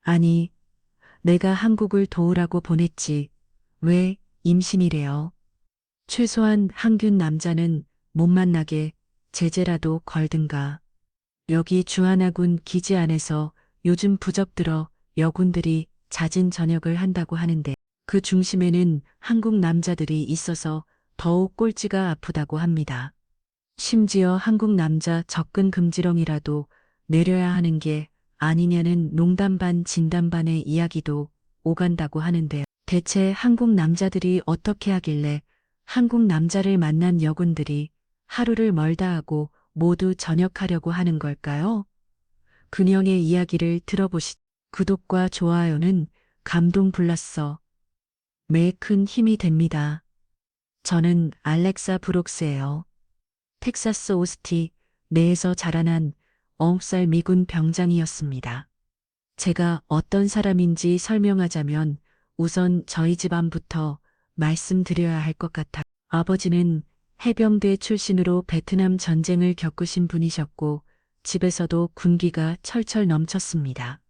아니, 내가 한국을 도우라고 보냈지. 왜 임신이래요? 최소한 한균 남자는 못 만나게 제재라도 걸든가. 여기 주하나군 기지 안에서 요즘 부적들어 여군들이 잦은 전역을 한다고 하는데 그 중심에는 한국 남자들이 있어서 더욱 꼴찌가 아프다고 합니다. 심지어 한국 남자 접근 금지령이라도 내려야 하는 게 아니냐는 농담 반 진담 반의 이야기도 오간다고 하는데요. 대체 한국 남자들이 어떻게 하길래 한국 남자를 만난 여군들이 하루를 멀다 하고 모두 전역하려고 하는 걸까요? 근영의 이야기를 들어보시. 구독과 좋아요는 감동 불났어. 매 큰 힘이 됩니다. 저는 알렉사 브록스예요. 텍사스 오스티 내에서 자라난 9살 미군 병장이었습니다. 제가 어떤 사람인지 설명하자면 우선 저희 집안부터 말씀드려야 할 것 같아. 아버지는 해병대 출신으로 베트남 전쟁을 겪으신 분이셨고 집에서도 군기가 철철 넘쳤습니다.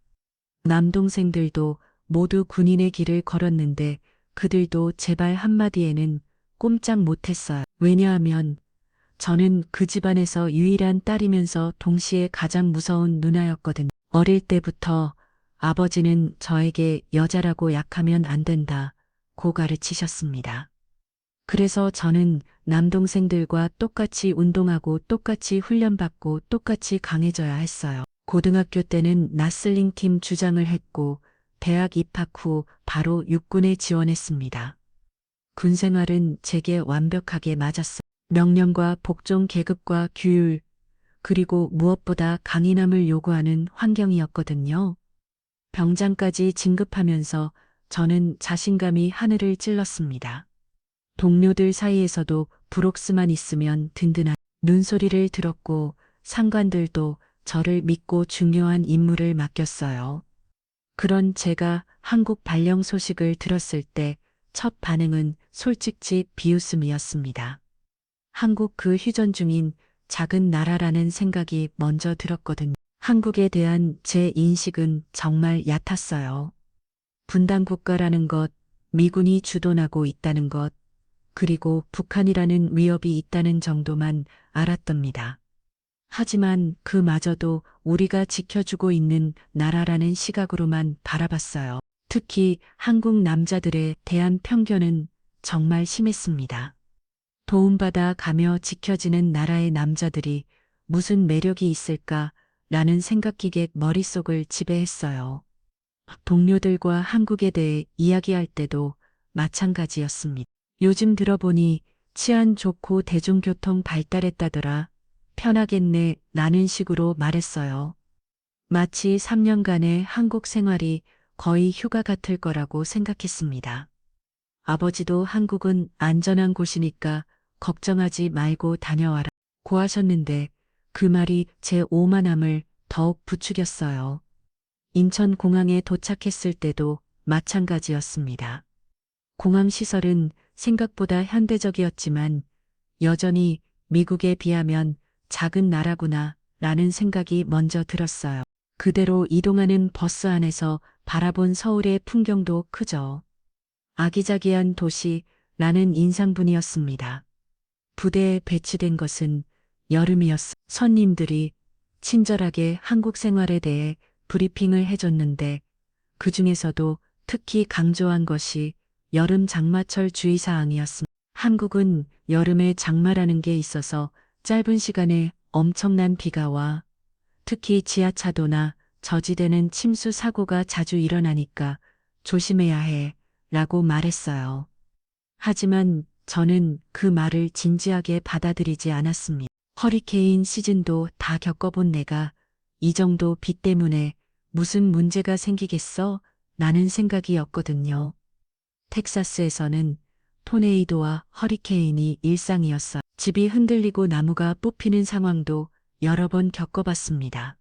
남동생들도 모두 군인의 길을 걸었는데 그들도 제 발 한마디에는 꼼짝 못했어요. 왜냐하면 저는 그 집안에서 유일한 딸이면서 동시에 가장 무서운 누나였거든요. 어릴 때부터 아버지는 저에게 여자라고 약하면 안 된다고 가르치셨습니다. 그래서 저는 남동생들과 똑같이 운동하고 똑같이 훈련받고 똑같이 강해져야 했어요. 고등학교 때는 나슬링 팀 주장을 했고 대학 입학 후 바로 육군에 지원했습니다. 군 생활은 제게 완벽하게 맞았어요. 명령과 복종 계급과 규율, 그리고 무엇보다 강인함을 요구하는 환경이었거든요. 병장까지 진급하면서 저는 자신감이 하늘을 찔렀습니다. 동료들 사이에서도 브록스만 있으면 든든한 눈소리를 들었고 상관들도 저를 믿고 중요한 임무를 맡겼어요. 그런 제가 한국 발령 소식을 들었을 때 첫 반응은 솔직히 비웃음이었습니다. 한국 그 휴전 중인 작은 나라라는 생각이 먼저 들었거든요. 한국에 대한 제 인식은 정말 얕았어요. 분단 국가라는 것, 미군이 주둔하고 있다는 것, 그리고 북한이라는 위협이 있다는 정도만 알았답니다. 하지만 그마저도 우리가 지켜주고 있는 나라라는 시각으로만 바라봤어요. 특히 한국 남자들에 대한 편견은 정말 심했습니다. 도움받아 가며 지켜지는 나라의 남자들이 무슨 매력이 있을까 라는 생각기계 머릿속을 지배했어요. 동료들과 한국에 대해 이야기할 때도 마찬가지였습니다. 요즘 들어보니 치안 좋고 대중교통 발달했다더라. 편하겠네 라는 식으로 말했어요. 마치 3년간의 한국 생활이 거의 휴가 같을 거라고 생각했습니다. 아버지도 한국은 안전한 곳이니까 걱정하지 말고 다녀와라 고 하셨는데 그 말이 제 오만함을 더욱 부추겼어요. 인천공항에 도착했을 때도 마찬가지였습니다. 공항 시설은 생각보다 현대적이었지만 여전히 미국에 비하면 작은 나라구나 라는 생각이 먼저 들었어요. 그대로 이동하는 버스 안에서 바라본 서울의 풍경도 크죠. 아기자기한 도시라는 인상뿐이었습니다. 부대에 배치된 것은 여름이었어. 선임들이 친절하게 한국 생활에 대해 브리핑을 해줬는데 그 중에서도 특히 강조한 것이 여름 장마철 주의사항이었습니다. 한국은 여름에 장마라는 게 있어서 짧은 시간에 엄청난 비가 와 특히 지하차도나 저지대는 침수 사고가 자주 일어나니까 조심해야 해 라고 말했어요. 하지만 저는 그 말을 진지하게 받아들이지 않았습니다. 허리케인 시즌도 다 겪어본 내가 이 정도 비 때문에 무슨 문제가 생기겠어? 라는 생각이었거든요. 텍사스에서는 토네이도와 허리케인이 일상이었어요. 집이 흔들리고 나무가 뽑히는 상황도 여러 번 겪어봤습니다.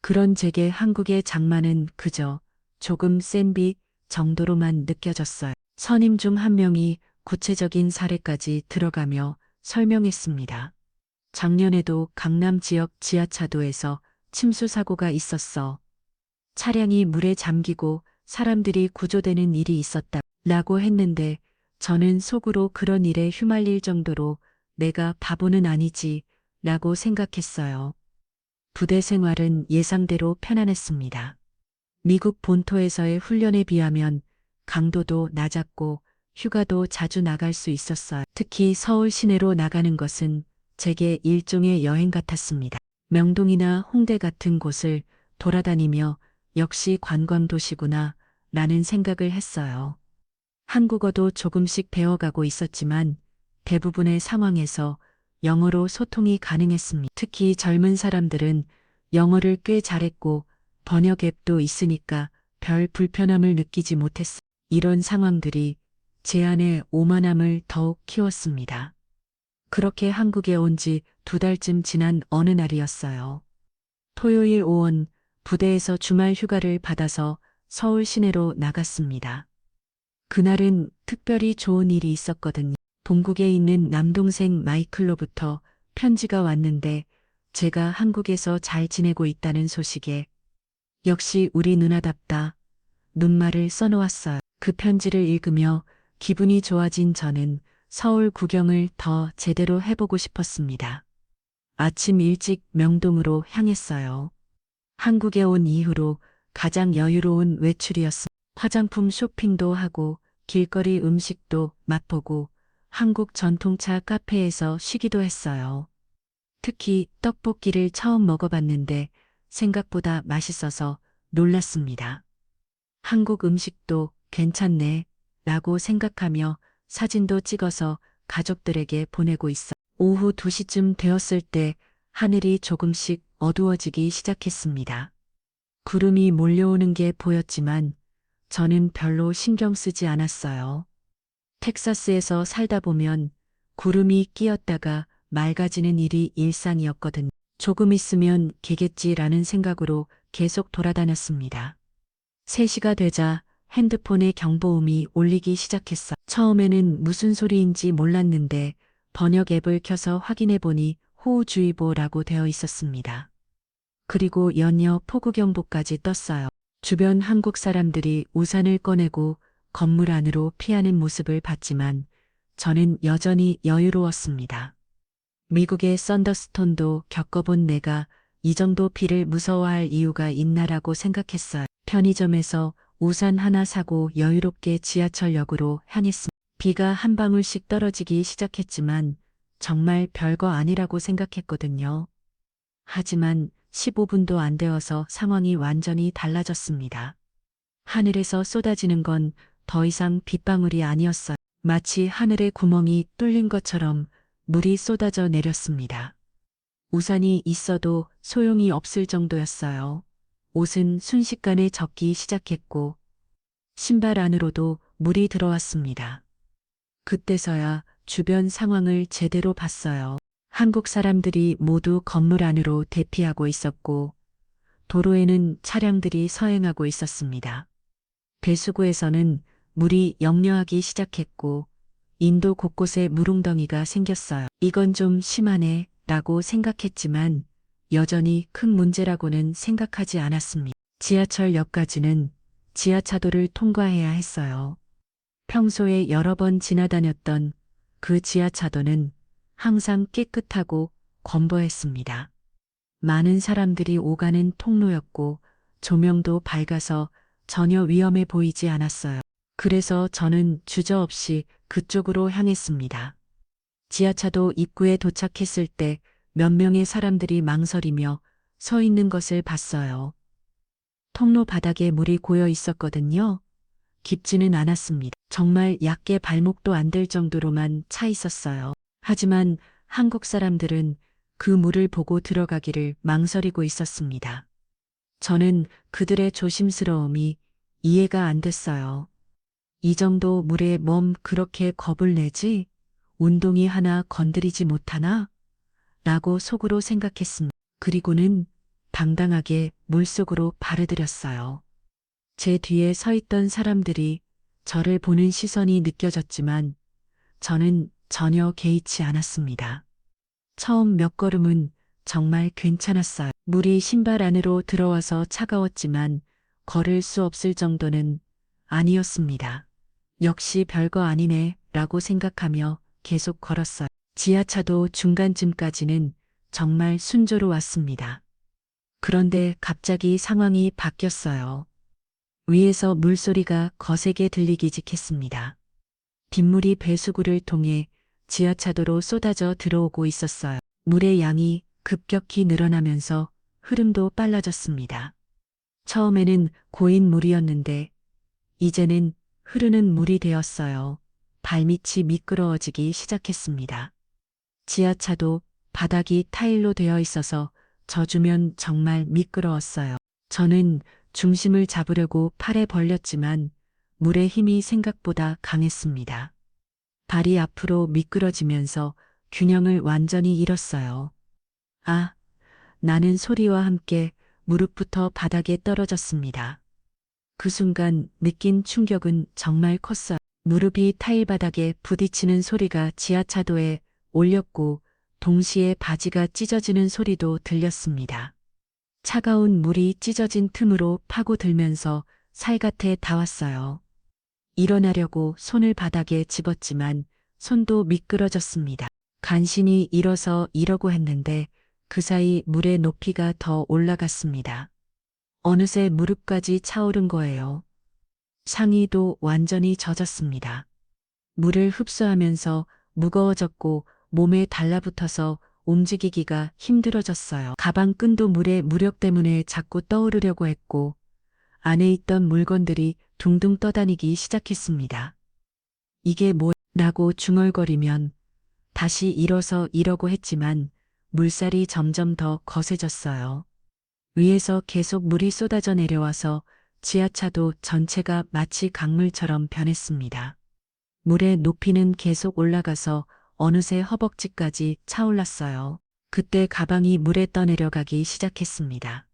그런 제게 한국의 장마는 그저 조금 센 비 정도로만 느껴졌어요. 선임 중 한 명이 구체적인 사례까지 들어가며 설명했습니다. 작년에도 강남 지역 지하차도에서 침수 사고가 있었어. 차량이 물에 잠기고 사람들이 구조되는 일이 있었다라고 했는데 저는 속으로 그런 일에 휘말릴 정도로 내가 바보는 아니지 라고 생각했어요. 부대 생활은 예상대로 편안했습니다. 미국 본토에서의 훈련에 비하면 강도도 낮았고 휴가도 자주 나갈 수 있었어요. 특히 서울 시내로 나가는 것은 제게 일종의 여행 같았습니다. 명동이나 홍대 같은 곳을 돌아다니며 역시 관광도시구나 라는 생각을 했어요. 한국어도 조금씩 배워가고 있었지만 대부분의 상황에서 영어로 소통이 가능했습니다. 특히 젊은 사람들은 영어를 꽤 잘했고 번역 앱도 있으니까 별 불편함을 느끼지 못했어요. 이런 상황들이 제 안의 오만함을 더욱 키웠습니다. 그렇게 한국에 온 지 2달쯤 지난 어느 날이었어요. 토요일 오전 부대에서 주말 휴가를 받아서 서울 시내로 나갔습니다. 그날은 특별히 좋은 일이 있었거든요. 동국에 있는 남동생 마이클로부터 편지가 왔는데 제가 한국에서 잘 지내고 있다는 소식에 역시 우리 누나답다 눈말을 써놓았어요. 그 편지를 읽으며 기분이 좋아진 저는 서울 구경을 더 제대로 해보고 싶었습니다. 아침 일찍 명동으로 향했어요. 한국에 온 이후로 가장 여유로운 외출이었습니다. 화장품 쇼핑도 하고 길거리 음식도 맛보고 한국 전통차 카페에서 쉬기도 했어요. 특히 떡볶이를 처음 먹어봤는데 생각보다 맛있어서 놀랐습니다. 한국 음식도 괜찮네 라고 생각하며 사진도 찍어서 가족들에게 보내고 있어. 오후 2시쯤 되었을 때 하늘이 조금씩 어두워지기 시작했습니다. 구름이 몰려오는 게 보였지만 저는 별로 신경 쓰지 않았어요. 텍사스에서 살다 보면 구름이 끼었다가 맑아지는 일이 일상이었거든요. 조금 있으면 개겠지라는 생각으로 계속 돌아다녔습니다. 3시가 되자 핸드폰에 경보음이 울리기 시작했어. 처음에는 무슨 소리인지 몰랐는데 번역 앱을 켜서 확인해 보니 호우주의보라고 되어 있었습니다. 그리고 연이어 폭우경보까지 떴어요. 주변 한국 사람들이 우산을 꺼내고 건물 안으로 피하는 모습을 봤지만 저는 여전히 여유로웠습니다. 미국의 썬더스톤도 겪어본 내가 이 정도 비를 무서워할 이유가 있나라고 생각했어요. 편의점에서 우산 하나 사고 여유롭게 지하철역으로 향했습니다. 비가 한 방울씩 떨어지기 시작했지만 정말 별거 아니라고 생각했거든요. 하지만 15분도 안 되어서 상황이 완전히 달라졌습니다. 하늘에서 쏟아지는 건 더 이상 빗방울이 아니었어요. 마치 하늘의 구멍이 뚫린 것처럼 물이 쏟아져 내렸습니다. 우산이 있어도 소용이 없을 정도였어요. 옷은 순식간에 젖기 시작했고 신발 안으로도 물이 들어왔습니다. 그때서야 주변 상황을 제대로 봤어요. 한국 사람들이 모두 건물 안으로 대피하고 있었고 도로에는 차량들이 서행하고 있었습니다. 배수구에서는 물이 역류하기 시작했고 인도 곳곳에 물웅덩이가 생겼어요. 이건 좀 심하네 라고 생각했지만 여전히 큰 문제라고는 생각하지 않았습니다. 지하철역까지는 지하차도를 통과해야 했어요. 평소에 여러 번 지나다녔던 그 지하차도는 항상 깨끗하고 검거했습니다. 많은 사람들이 오가는 통로였고 조명도 밝아서 전혀 위험해 보이지 않았어요. 그래서 저는 주저없이 그쪽으로 향했습니다. 지하차도 입구에 도착했을 때 몇 명의 사람들이 망설이며 서 있는 것을 봤어요. 통로 바닥에 물이 고여 있었거든요. 깊지는 않았습니다. 정말 얕게 발목도 안 될 정도로만 차 있었어요. 하지만 한국 사람들은 그 물을 보고 들어가기를 망설이고 있었습니다. 저는 그들의 조심스러움이 이해가 안 됐어요. 이 정도 물에 몸 그렇게 겁을 내지? 운동이 하나 건드리지 못하나? 라고 속으로 생각했습니다. 그리고는 당당하게 물속으로 발을 들였어요. 제 뒤에 서 있던 사람들이 저를 보는 시선이 느껴졌지만 저는 전혀 개의치 않았습니다. 처음 몇 걸음은 정말 괜찮았어요. 물이 신발 안으로 들어와서 차가웠지만 걸을 수 없을 정도는 아니었습니다. 역시 별거 아니네 라고 생각하며 계속 걸었어요. 지하차도 중간쯤까지는 정말 순조로웠습니다. 그런데 갑자기 상황이 바뀌었어요. 위에서 물소리가 거세게 들리기 직했습니다. 빗물이 배수구를 통해 지하차도로 쏟아져 들어오고 있었어요. 물의 양이 급격히 늘어나면서 흐름도 빨라졌습니다. 처음에는 고인 물이었는데 이제는 흐르는 물이 되었어요. 발밑이 미끄러워지기 시작했습니다. 지하차도 바닥이 타일로 되어 있어서 젖으면 정말 미끄러웠어요. 저는 중심을 잡으려고 팔에 벌렸지만 물의 힘이 생각보다 강했습니다. 발이 앞으로 미끄러지면서 균형을 완전히 잃었어요. 아, 나는 소리와 함께 무릎부터 바닥에 떨어졌습니다. 그 순간 느낀 충격은 정말 컸어요. 무릎이 타일 바닥에 부딪히는 소리가 지하차도에 울렸고 동시에 바지가 찢어지는 소리도 들렸습니다. 차가운 물이 찢어진 틈으로 파고들면서 살갗에 닿았어요. 일어나려고 손을 바닥에 집었지만 손도 미끄러졌습니다. 간신히 일어서 이러고 했는데 그 사이 물의 높이가 더 올라갔습니다. 어느새 무릎까지 차오른 거예요. 상의도 완전히 젖었습니다. 물을 흡수하면서 무거워졌고 몸에 달라붙어서 움직이기가 힘들어졌어요. 가방 끈도 물의 무력 때문에 자꾸 떠오르려고 했고 안에 있던 물건들이 둥둥 떠다니기 시작했습니다. 이게 뭐라고 중얼거리면 다시 일어서 이러고 했지만 물살이 점점 더 거세졌어요. 위에서 계속 물이 쏟아져 내려와서 지하차도 전체가 마치 강물처럼 변했습니다. 물의 높이는 계속 올라가서 어느새 허벅지까지 차올랐어요. 그때 가방이 물에 떠내려가기 시작했습니다.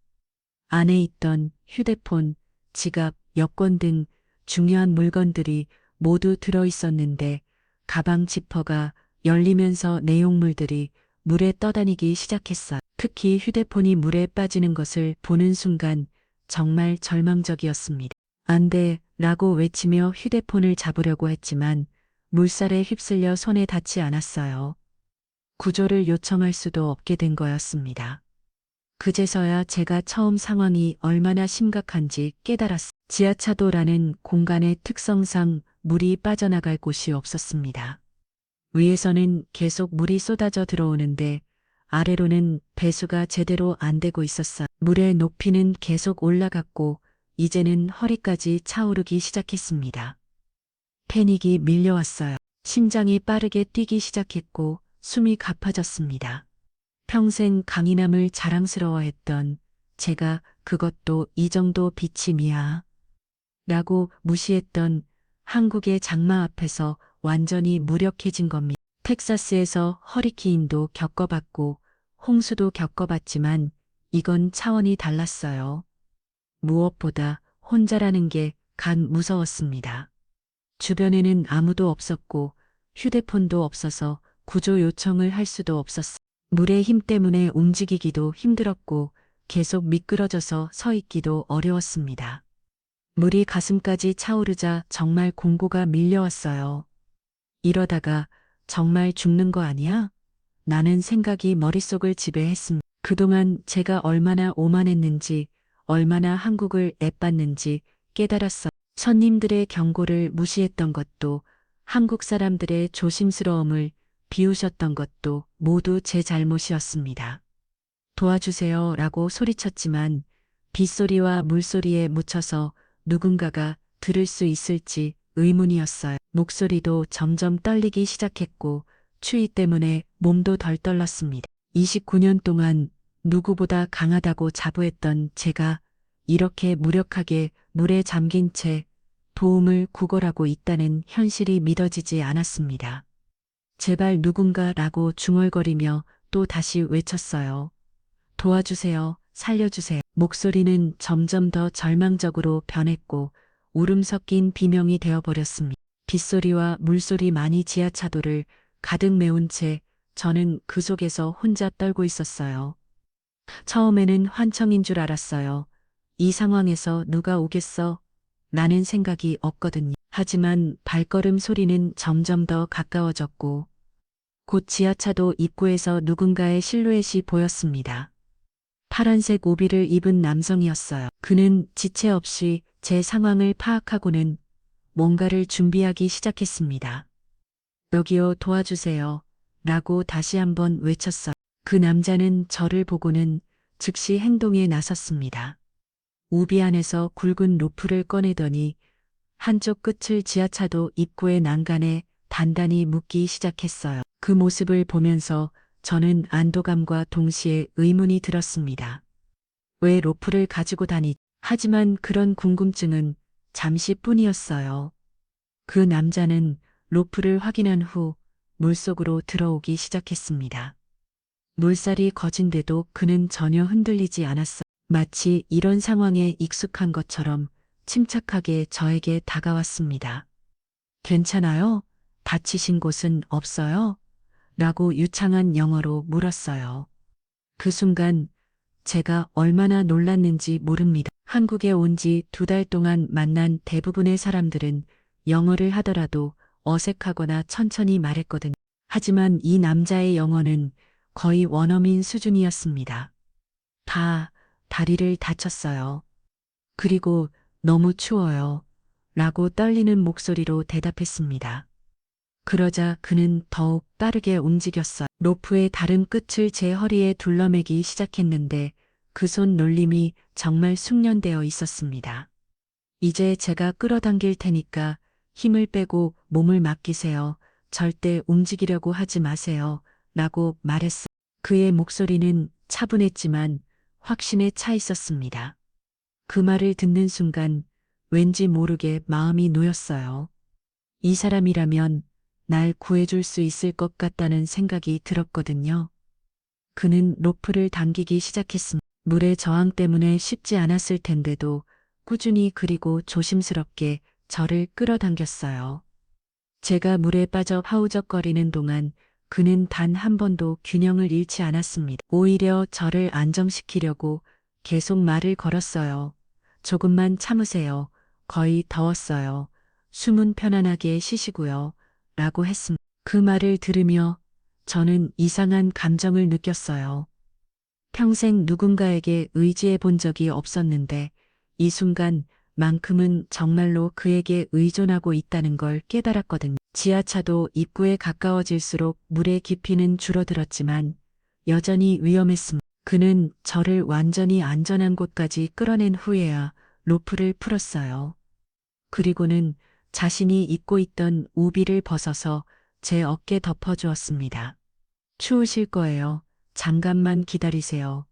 안에 있던 휴대폰, 지갑, 여권 등 중요한 물건들이 모두 들어있었는데 가방 지퍼가 열리면서 내용물들이 물에 떠다니기 시작했어요. 특히 휴대폰이 물에 빠지는 것을 보는 순간 정말 절망적이었습니다. 안 돼, 라고 외치며 휴대폰을 잡으려고 했지만 물살에 휩쓸려 손에 닿지 않았어요. 구조를 요청할 수도 없게 된 거였습니다. 그제서야 제가 처음 상황이 얼마나 심각한지 깨달았습니다. 지하차도라는 공간의 특성상 물이 빠져나갈 곳이 없었습니다. 위에서는 계속 물이 쏟아져 들어오는데 아래로는 배수가 제대로 안 되고 있었어요. 물의 높이는 계속 올라갔고 이제는 허리까지 차오르기 시작했습니다. 패닉이 밀려왔어요. 심장이 빠르게 뛰기 시작했고 숨이 가빠졌습니다. 평생 강인함을 자랑스러워했던 제가 그것도 이 정도 비침이야 라고 무시했던 한국의 장마 앞에서 완전히 무력해진 겁니다. 텍사스에서 허리케인도 겪어봤고 홍수도 겪어봤지만 이건 차원이 달랐어요. 무엇보다 혼자라는 게 간 무서웠습니다. 주변에는 아무도 없었고 휴대폰도 없어서 구조 요청을 할 수도 없었어요. 물의 힘 때문에 움직이기도 힘들었고 계속 미끄러져서 서 있기도 어려웠습니다. 물이 가슴까지 차오르자 정말 공고가 밀려왔어요. 이러다가 정말 죽는 거 아니야? 나는 생각이 머릿속을 지배했습니다. 그동안 제가 얼마나 오만했는지, 얼마나 한국을 애빴는지 깨달았어요. 손님들의 경고를 무시했던 것도, 한국 사람들의 조심스러움을 비우셨던 것도 모두 제 잘못이었습니다. 도와주세요 라고 소리쳤지만 빗소리와 물소리에 묻혀서 누군가가 들을 수 있을지 의문이었어요. 목소리도 점점 떨리기 시작했고 추위 때문에 몸도 덜 떨렸습니다. 29년 동안 누구보다 강하다고 자부했던 제가 이렇게 무력하게 물에 잠긴 채 도움을 구걸하고 있다는 현실이 믿어지지 않았습니다. 제발 누군가라고 중얼거리며 또 다시 외쳤어요. 도와주세요. 살려주세요. 목소리는 점점 더 절망적으로 변했고 울음 섞인 비명이 되어버렸습니다. 빗소리와 물소리만이 지하차도를 가득 메운 채 저는 그 속에서 혼자 떨고 있었어요. 처음에는 환청인 줄 알았어요. 이 상황에서 누가 오겠어? 라는 생각이 없거든요. 하지만 발걸음 소리는 점점 더 가까워졌고 곧 지하차도 입구에서 누군가의 실루엣이 보였습니다. 파란색 오비를 입은 남성이었어요. 그는 지체 없이 제 상황을 파악하고는 뭔가를 준비하기 시작했습니다. 여기요, 도와주세요. 라고 다시 한번 외쳤어요. 그 남자는 저를 보고는 즉시 행동에 나섰습니다. 우비 안에서 굵은 로프를 꺼내더니 한쪽 끝을 지하차도 입구의 난간에 단단히 묶기 시작했어요. 그 모습을 보면서 저는 안도감과 동시에 의문이 들었습니다. 왜 로프를 가지고 하지만 그런 궁금증은 잠시뿐이었어요. 그 남자는 로프를 확인한 후 물속으로 들어오기 시작했습니다. 물살이 거진데도 그는 전혀 흔들리지 않았어요. 마치 이런 상황에 익숙한 것처럼 침착하게 저에게 다가왔습니다. 괜찮아요? 다치신 곳은 없어요? 라고 유창한 영어로 물었어요. 그 순간 제가 얼마나 놀랐는지 모릅니다. 한국에 온 지 2달 동안 만난 대부분의 사람들은 영어를 하더라도 어색하거나 천천히 말했거든요. 하지만 이 남자의 영어는 거의 원어민 수준이었습니다. 다리를 다쳤어요. 그리고 너무 추워요. 라고 떨리는 목소리로 대답했습니다. 그러자 그는 더욱 빠르게 움직였어요. 로프의 다른 끝을 제 허리에 둘러매기 시작했는데 그 손 놀림이 정말 숙련되어 있었습니다. 이제 제가 끌어당길 테니까 힘을 빼고 몸을 맡기세요. 절대 움직이려고 하지 마세요. 라고 말했어요. 그의 목소리는 차분했지만 확신에 차 있었습니다. 그 말을 듣는 순간 왠지 모르게 마음이 놓였어요. 이 사람이라면 날 구해줄 수 있을 것 같다는 생각이 들었거든요. 그는 로프를 당기기 시작했습니다. 물의 저항 때문에 쉽지 않았을 텐데도 꾸준히 그리고 조심스럽게 저를 끌어당겼어요. 제가 물에 빠져 하우적거리는 동안 그는 단 한 번도 균형을 잃지 않았습니다. 오히려 저를 안정시키려고 계속 말을 걸었어요. 조금만 참으세요. 거의 더웠어요. 숨은 편안하게 쉬시고요. 라고 했습니다. 그 말을 들으며 저는 이상한 감정을 느꼈어요. 평생 누군가에게 의지해 본 적이 없었는데 이 순간만큼은 정말로 그에게 의존하고 있다는 걸 깨달았거든요. 지하차도 입구에 가까워질수록 물의 깊이는 줄어들었지만 여전히 위험했습니다. 그는 저를 완전히 안전한 곳까지 끌어낸 후에야 로프를 풀었어요. 그리고는 자신이 입고 있던 우비를 벗어서 제 어깨 덮어주었습니다. 추우실 거예요. 잠깐만 기다리세요.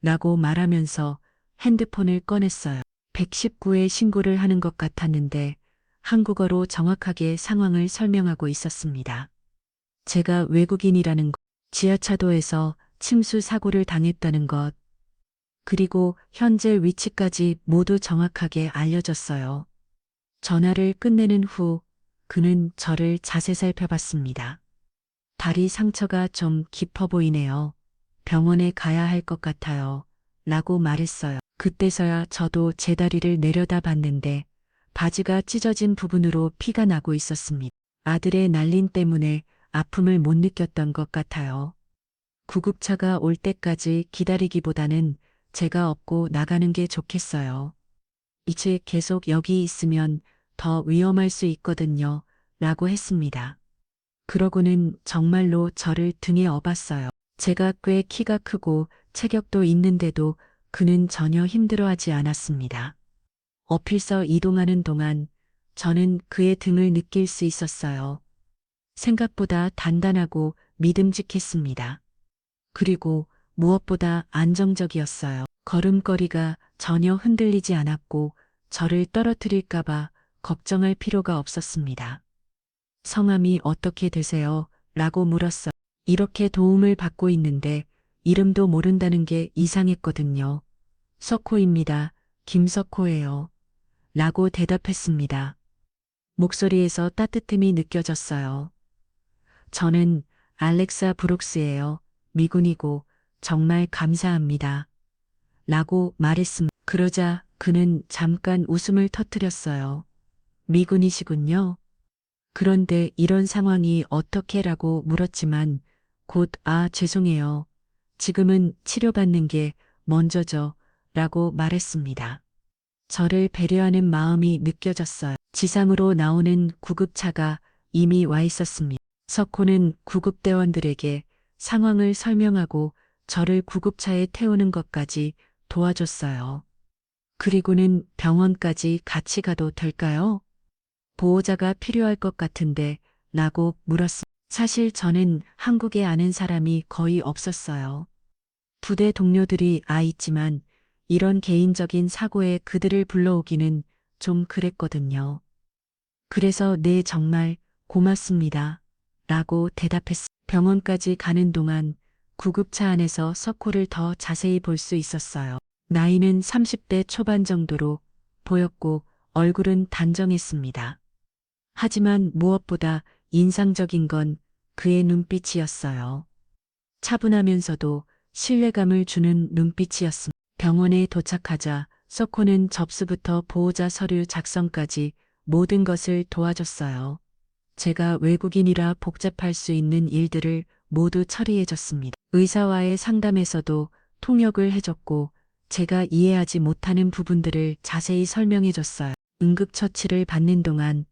라고 말하면서 핸드폰을 꺼냈어요. 119에 신고를 하는 것 같았는데 한국어로 정확하게 상황을 설명하고 있었습니다. 제가 외국인이라는 것, 지하차도에서 침수 사고를 당했다는 것, 그리고 현재 위치까지 모두 정확하게 알려졌어요. 전화를 끝내는 후 그는 저를 자세 살펴봤습니다. 다리 상처가 좀 깊어 보이네요. 병원에 가야 할 것 같아요. 라고 말했어요. 그때서야 저도 제 다리를 내려다 봤는데 바지가 찢어진 부분으로 피가 나고 있었습니다. 아들의 날린 때문에 아픔을 못 느꼈던 것 같아요. 구급차가 올 때까지 기다리기보다는 제가 업고 나가는 게 좋겠어요. 이제 계속 여기 있으면 더 위험할 수 있거든요. 라고 했습니다. 그러고는 정말로 저를 등에 업았어요. 제가 꽤 키가 크고 체격도 있는데도 그는 전혀 힘들어하지 않았습니다. 어필서 이동하는 동안 저는 그의 등을 느낄 수 있었어요. 생각보다 단단하고 믿음직했습니다. 그리고 무엇보다 안정적이었어요. 걸음걸이가 전혀 흔들리지 않았고 저를 떨어뜨릴까봐 걱정할 필요가 없었습니다. 성함이 어떻게 되세요? 라고 물었어요. 이렇게 도움을 받고 있는데 이름도 모른다는 게 이상했거든요. 석호입니다. 김석호예요. 라고 대답했습니다. 목소리에서 따뜻함이 느껴졌어요. 저는 알렉사 브룩스예요. 미군이고 정말 감사합니다. 라고 말했습니다. 그러자 그는 잠깐 웃음을 터뜨렸어요. 미군이시군요. 그런데 이런 상황이 어떻게라고 물었지만 곧 죄송해요. 지금은 치료받는 게 먼저죠. 라고 말했습니다. 저를 배려하는 마음이 느껴졌어요. 지상으로 나오는 구급차가 이미 와 있었습니다. 석호는 구급대원들에게 상황을 설명하고 저를 구급차에 태우는 것까지 도와줬어요. 그리고는 병원까지 같이 가도 될까요? 보호자가 필요할 것 같은데 라고 물었습니다. 사실 저는 한국에 아는 사람이 거의 없었어요. 부대 동료들이 있지만 이런 개인적인 사고에 그들을 불러오기는 좀 그랬거든요. 그래서 네 정말 고맙습니다. 라고 대답했습니다. 병원까지 가는 동안 구급차 안에서 석호를 더 자세히 볼 수 있었어요. 나이는 30대 초반 정도로 보였고 얼굴은 단정했습니다. 하지만 무엇보다 인상적인 건 그의 눈빛이었어요. 차분하면서도 신뢰감을 주는 눈빛이었습니다. 병원에 도착하자 석호는 접수부터 보호자 서류 작성까지 모든 것을 도와줬어요. 제가 외국인이라 복잡할 수 있는 일들을 모두 처리해줬습니다. 의사와의 상담에서도 통역을 해줬고 제가 이해하지 못하는 부분들을 자세히 설명해줬어요. 응급처치를 받는 동안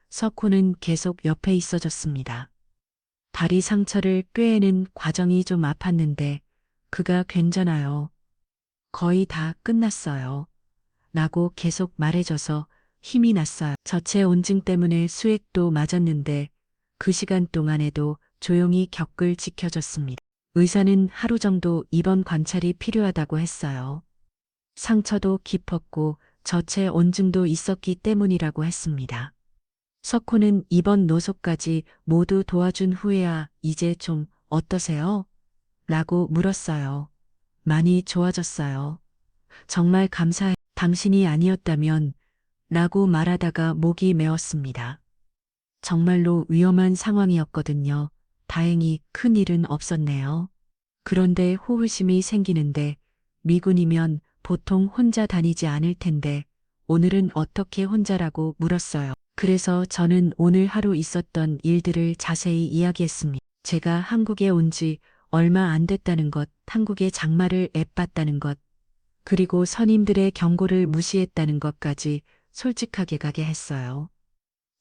석호는 계속 옆에 있어줬습니다. 다리 상처를 꿰는 과정이 좀 아팠는데 그가 괜찮아요. 거의 다 끝났어요. 라고 계속 말해줘서 힘이 났어요. 저체 온증 때문에 수액도 맞았는데 그 시간 동안에도 조용히 격을 지켜줬습니다. 의사는 하루 정도 입원 관찰이 필요하다고 했어요. 상처도 깊었고 저체 온증도 있었기 때문이라고 했습니다. 석호는 입원 노소까지 모두 도와준 후에야 이제 좀 어떠세요? 라고 물었어요. 많이 좋아졌어요. 정말 감사해. 당신이 아니었다면 라고 말하다가 목이 메었습니다. 정말로 위험한 상황이었거든요. 다행히 큰 일은 없었네요. 그런데 호우심이 생기는데 미군이면 보통 혼자 다니지 않을 텐데 오늘은 어떻게 혼자라고 물었어요. 그래서 저는 오늘 하루 있었던 일들을 자세히 이야기했습니다. 제가 한국에 온 지 얼마 안 됐다는 것, 한국의 장마를 앱봤다는 것, 그리고 선임들의 경고를 무시했다는 것까지 솔직하게 가게 했어요.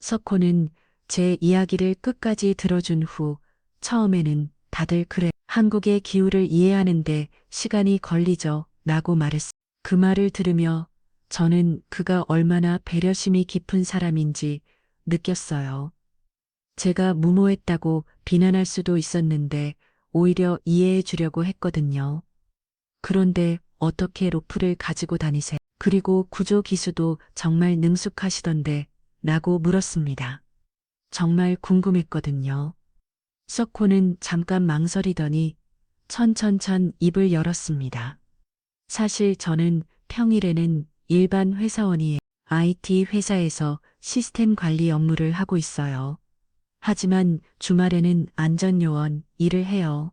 석호는 제 이야기를 끝까지 들어준 후 처음에는 다들 그래, 한국의 기후를 이해하는데 시간이 걸리죠. 라고 말했어. 그 말을 들으며 저는 그가 얼마나 배려심이 깊은 사람인지 느꼈어요. 제가 무모했다고 비난할 수도 있었는데 오히려 이해해 주려고 했거든요. 그런데 어떻게 로프를 가지고 다니세요? 그리고 구조 기수도 정말 능숙하시던데 라고 물었습니다. 정말 궁금했거든요. 석호는 잠깐 망설이더니 천천천 입을 열었습니다. 사실 저는 평일에는 일반 회사원이에요. IT 회사에서 시스템 관리 업무를 하고 있어요. 하지만 주말에는 안전요원 일을 해요.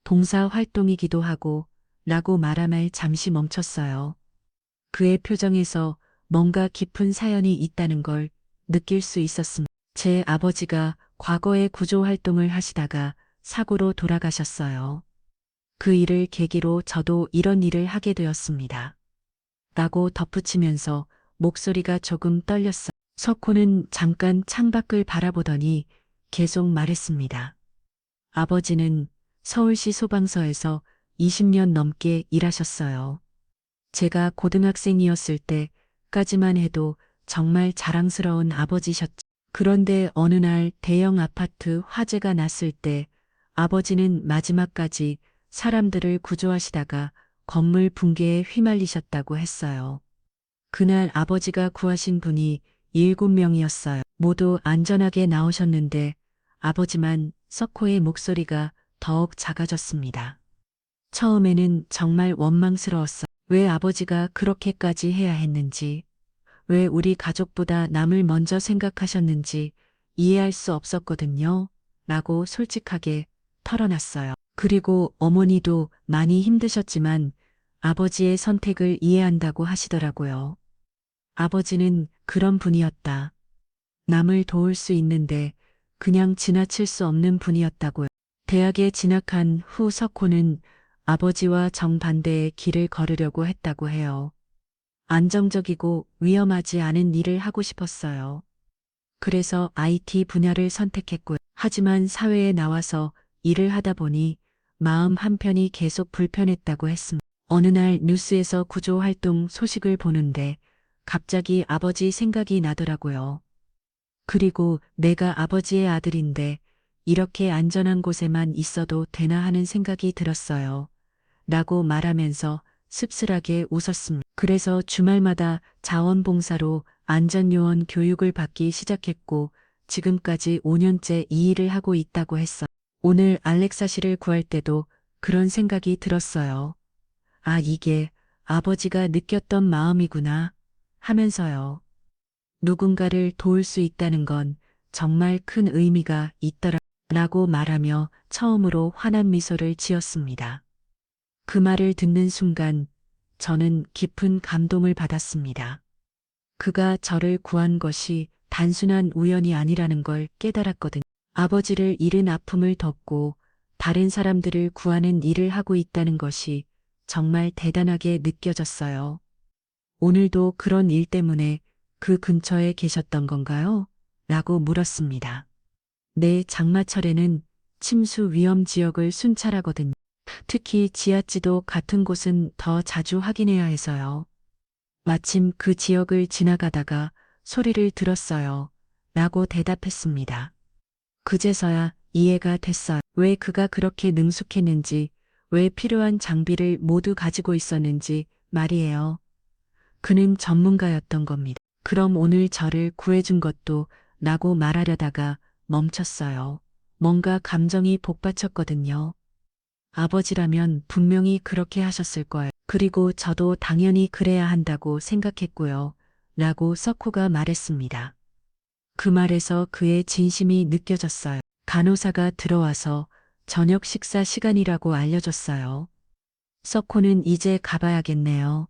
봉사 활동이기도 하고 라고 말하며 잠시 멈췄어요. 그의 표정에서 뭔가 깊은 사연이 있다는 걸 느낄 수 있었습니다. 제 아버지가 과거에 구조 활동을 하시다가 사고로 돌아가셨어요. 그 일을 계기로 저도 이런 일을 하게 되었습니다. 라고 덧붙이면서 목소리가 조금 떨렸어요. 석호는 잠깐 창밖을 바라보더니 계속 말했습니다. 아버지는 서울시 소방서에서 20년 넘게 일하셨어요. 제가 고등학생이었을 때까지만 해도 정말 자랑스러운 아버지셨죠. 그런데 어느 날 대형 아파트 화재가 났을 때 아버지는 마지막까지 사람들을 구조하시다가 건물 붕괴에 휘말리셨다고 했어요. 그날 아버지가 구하신 분이 7명이었어요. 모두 안전하게 나오셨는데 아버지만 석호의 목소리가 더욱 작아졌습니다. 처음에는 정말 원망스러웠어요. 왜 아버지가 그렇게까지 해야 했는지, 왜 우리 가족보다 남을 먼저 생각하셨는지 이해할 수 없었거든요. 라고 솔직하게 털어놨어요. 그리고 어머니도 많이 힘드셨지만 아버지의 선택을 이해한다고 하시더라고요. 아버지는 그런 분이었다. 남을 도울 수 있는데 그냥 지나칠 수 없는 분이었다고요. 대학에 진학한 후 석호는 아버지와 정반대의 길을 걸으려고 했다고 해요. 안정적이고 위험하지 않은 일을 하고 싶었어요. 그래서 IT 분야를 선택했고요. 하지만 사회에 나와서 일을 하다 보니 마음 한편이 계속 불편했다고 했습니다. 어느 날 뉴스에서 구조활동 소식을 보는데 갑자기 아버지 생각이 나더라고요. 그리고 내가 아버지의 아들인데 이렇게 안전한 곳에만 있어도 되나 하는 생각이 들었어요. 라고 말하면서 씁쓸하게 웃었습니다. 그래서 주말마다 자원봉사로 안전요원 교육을 받기 시작했고 지금까지 5년째 이 일을 하고 있다고 했어. 오늘 알렉사 씨를 구할 때도 그런 생각이 들었어요. 아, 이게 아버지가 느꼈던 마음이구나 하면서요. 누군가를 도울 수 있다는 건 정말 큰 의미가 있더라 라고 말하며 처음으로 환한 미소를 지었습니다. 그 말을 듣는 순간 저는 깊은 감동을 받았습니다. 그가 저를 구한 것이 단순한 우연이 아니라는 걸 깨달았거든요. 아버지를 잃은 아픔을 덮고 다른 사람들을 구하는 일을 하고 있다는 것이 정말 대단하게 느껴졌어요. 오늘도 그런 일 때문에 그 근처에 계셨던 건가요? 라고 물었습니다. 네, 장마철에는 침수 위험 지역을 순찰하거든요. 특히 지하지도 같은 곳은 더 자주 확인해야 해서요. 마침 그 지역을 지나가다가 소리를 들었어요. 라고 대답했습니다. 그제서야 이해가 됐어요. 왜 그가 그렇게 능숙했는지, 왜 필요한 장비를 모두 가지고 있었는지 말이에요. 그는 전문가였던 겁니다. 그럼 오늘 저를 구해준 것도 라고 말하려다가 멈췄어요. 뭔가 감정이 복받쳤거든요. 아버지라면 분명히 그렇게 하셨을 거예요. 그리고 저도 당연히 그래야 한다고 생각했고요. 라고 석호가 말했습니다. 그 말에서 그의 진심이 느껴졌어요. 간호사가 들어와서 저녁 식사 시간이라고 알려줬어요. 석호는 이제 가봐야겠네요.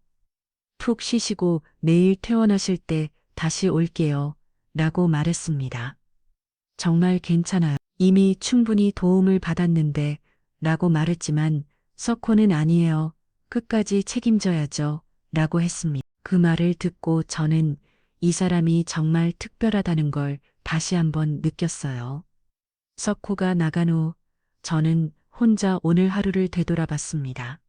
푹 쉬시고 내일 퇴원하실 때 다시 올게요. 라고 말했습니다. 정말 괜찮아요. 이미 충분히 도움을 받았는데 라고 말했지만 석호는 아니에요. 끝까지 책임져야죠. 라고 했습니다. 그 말을 듣고 저는 이 사람이 정말 특별하다는 걸 다시 한번 느꼈어요. 석호가 나간 후 저는 혼자 오늘 하루를 되돌아봤습니다.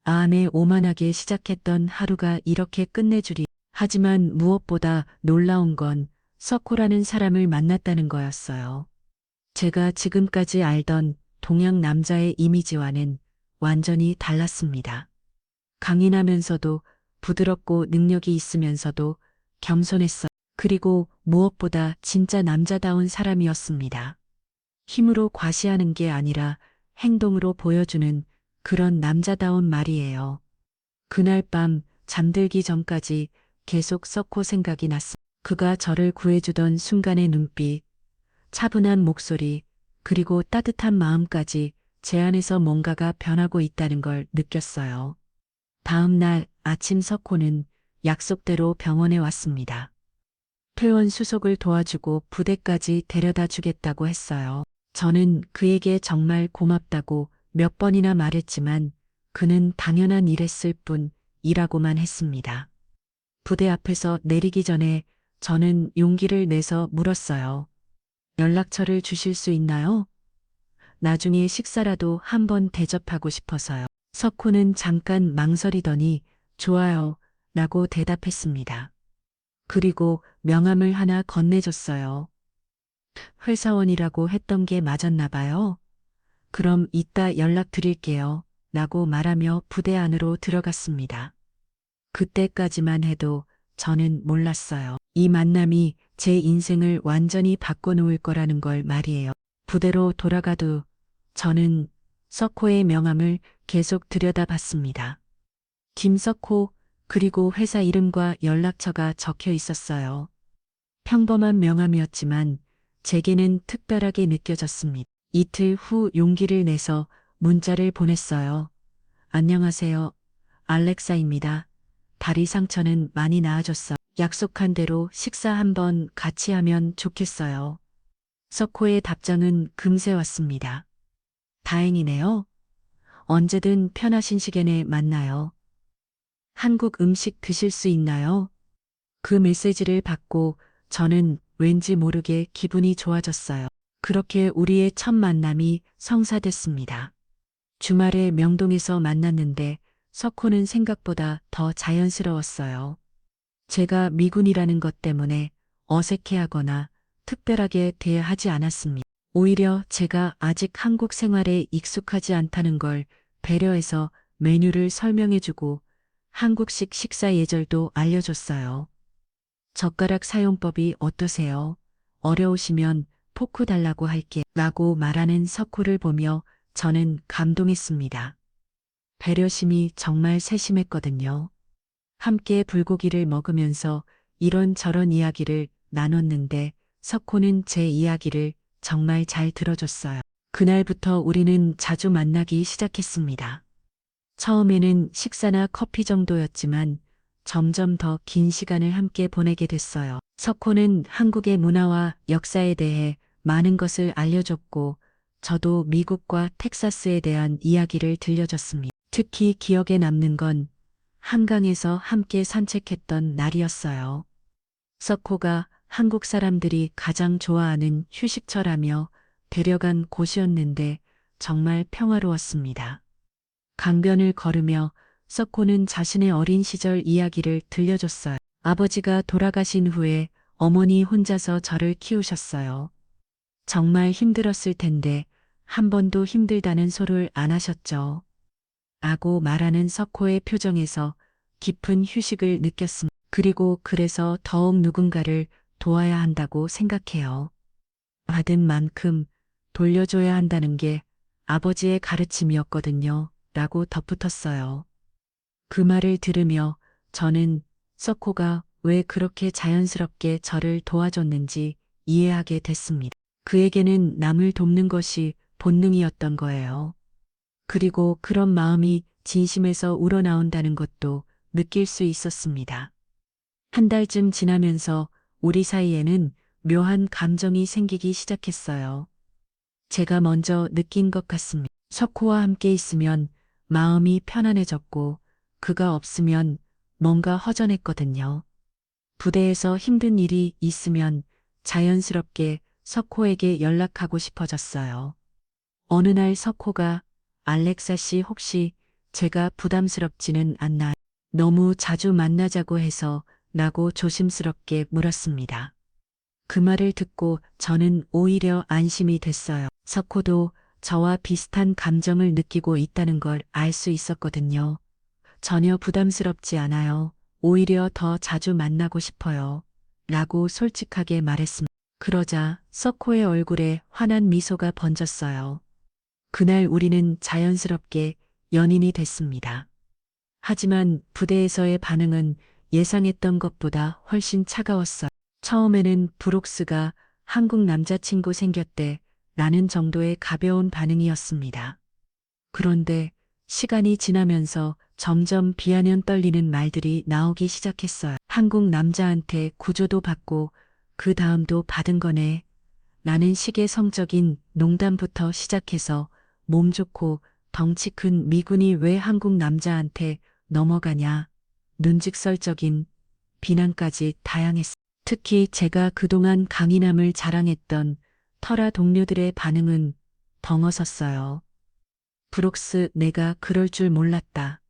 안에 오만하게 시작했던 하루가 이렇게 끝내주리. 하지만 무엇보다 놀라운 건 석호라는 사람을 만났다는 거였어요. 제가 지금까지 알던 동양 남자의 이미지와는 완전히 달랐습니다. 강인하면서도 부드럽고 능력이 있으면서도 겸손했어요. 그리고 무엇보다 진짜 남자다운 사람이었습니다. 힘으로 과시하는 게 아니라 행동으로 보여주는 그런 남자다운 말이에요. 그날 밤 잠들기 전까지 계속 석호 생각이 났습니다. 그가 저를 구해주던 순간의 눈빛, 차분한 목소리, 그리고 따뜻한 마음까지 제 안에서 뭔가가 변하고 있다는 걸 느꼈어요. 다음 날 아침 석호는 약속대로 병원에 왔습니다. 퇴원 수속을 도와주고 부대까지 데려다 주겠다고 했어요. 저는 그에게 정말 고맙다고 몇 번이나 말했지만 그는 당연한 일했을 뿐이라고만 했습니다. 부대 앞에서 내리기 전에 저는 용기를 내서 물었어요. 연락처를 주실 수 있나요? 나중에 식사라도 한번 대접하고 싶어서요. 석호는 잠깐 망설이더니 좋아요 라고 대답했습니다. 그리고 명함을 하나 건네줬어요. 회사원이라고 했던 게 맞았나 봐요. 그럼 이따 연락드릴게요. 라고 말하며 부대 안으로 들어갔습니다. 그때까지만 해도 저는 몰랐어요. 이 만남이 제 인생을 완전히 바꿔놓을 거라는 걸 말이에요. 부대로 돌아가도 저는 석호의 명함을 계속 들여다봤습니다. 김석호 그리고 회사 이름과 연락처가 적혀 있었어요. 평범한 명함이었지만 제게는 특별하게 느껴졌습니다. 이틀 후 용기를 내서 문자를 보냈어요. 안녕하세요. 알렉사입니다. 다리 상처는 많이 나아졌어. 약속한 대로 식사 한번 같이 하면 좋겠어요. 석호의 답장은 금세 왔습니다. 다행이네요. 언제든 편하신 시간에 만나요. 한국 음식 드실 수 있나요? 그 메시지를 받고 저는 왠지 모르게 기분이 좋아졌어요. 그렇게 우리의 첫 만남이 성사됐습니다. 주말에 명동에서 만났는데 석호는 생각보다 더 자연스러웠어요. 제가 미군이라는 것 때문에 어색해하거나 특별하게 대하지 않았습니다. 오히려 제가 아직 한국 생활에 익숙하지 않다는 걸 배려해서 메뉴를 설명해주고 한국식 식사 예절도 알려줬어요. 젓가락 사용법이 어떠세요? 어려우시면 포크 달라고 할게 라고 말하는 석호를 보며 저는 감동했습니다. 배려심이 정말 세심했거든요. 함께 불고기를 먹으면서 이런저런 이야기를 나눴는데 석호는 제 이야기를 정말 잘 들어줬어요. 그날부터 우리는 자주 만나기 시작했습니다. 처음에는 식사나 커피 정도였지만 점점 더 긴 시간을 함께 보내게 됐어요. 석호는 한국의 문화와 역사에 대해 많은 것을 알려줬고 저도 미국과 텍사스에 대한 이야기를 들려줬습니다. 특히 기억에 남는 건 한강에서 함께 산책했던 날이었어요. 석호가 한국 사람들이 가장 좋아하는 휴식처라며 데려간 곳이었는데 정말 평화로웠습니다. 강변을 걸으며 석호는 자신의 어린 시절 이야기를 들려줬어요. 아버지가 돌아가신 후에 어머니 혼자서 저를 키우셨어요. 정말 힘들었을 텐데 한 번도 힘들다는 소리를 안 하셨죠. 라고 말하는 석호의 표정에서 깊은 휴식을 느꼈습니다. 그리고 그래서 더욱 누군가를 도와야 한다고 생각해요. 받은 만큼 돌려줘야 한다는 게 아버지의 가르침이었거든요. 라고 덧붙였어요. 그 말을 들으며 저는 석호가 왜 그렇게 자연스럽게 저를 도와줬는지 이해하게 됐습니다. 그에게는 남을 돕는 것이 본능이었던 거예요. 그리고 그런 마음이 진심에서 우러나온다는 것도 느낄 수 있었습니다. 한 달쯤 지나면서 우리 사이에는 묘한 감정이 생기기 시작했어요. 제가 먼저 느낀 것 같습니다. 석호와 함께 있으면 마음이 편안해졌고 그가 없으면 뭔가 허전했거든요. 부대에서 힘든 일이 있으면 자연스럽게 석호에게 연락하고 싶어졌어요. 어느 날 석호가 알렉사 씨 혹시 제가 부담스럽지는 않나요? 너무 자주 만나자고 해서 라고 조심스럽게 물었습니다. 그 말을 듣고 저는 오히려 안심이 됐어요. 석호도 저와 비슷한 감정을 느끼고 있다는 걸 알 수 있었거든요. 전혀 부담스럽지 않아요. 오히려 더 자주 만나고 싶어요. 라고 솔직하게 말했습니다. 그러자 석호의 얼굴에 환한 미소가 번졌어요. 그날 우리는 자연스럽게 연인이 됐습니다. 하지만 부대에서의 반응은 예상했던 것보다 훨씬 차가웠어요. 처음에는 브룩스가 한국 남자친구 생겼대 라는 정도의 가벼운 반응이었습니다. 그런데 시간이 지나면서 점점 비하면 떨리는 말들이 나오기 시작했어요. 한국 남자한테 구조도 받고 그 다음도 받은 거네. 라는 식의 성적인 농담부터 시작해서 몸 좋고 덩치 큰 미군이 왜 한국 남자한테 넘어가냐. 눈직설적인 비난까지 다양했어요. 특히 제가 그동안 강인함을 자랑했던 터라 동료들의 반응은 덩어섰어요. 브룩스 내가 그럴 줄 몰랐다.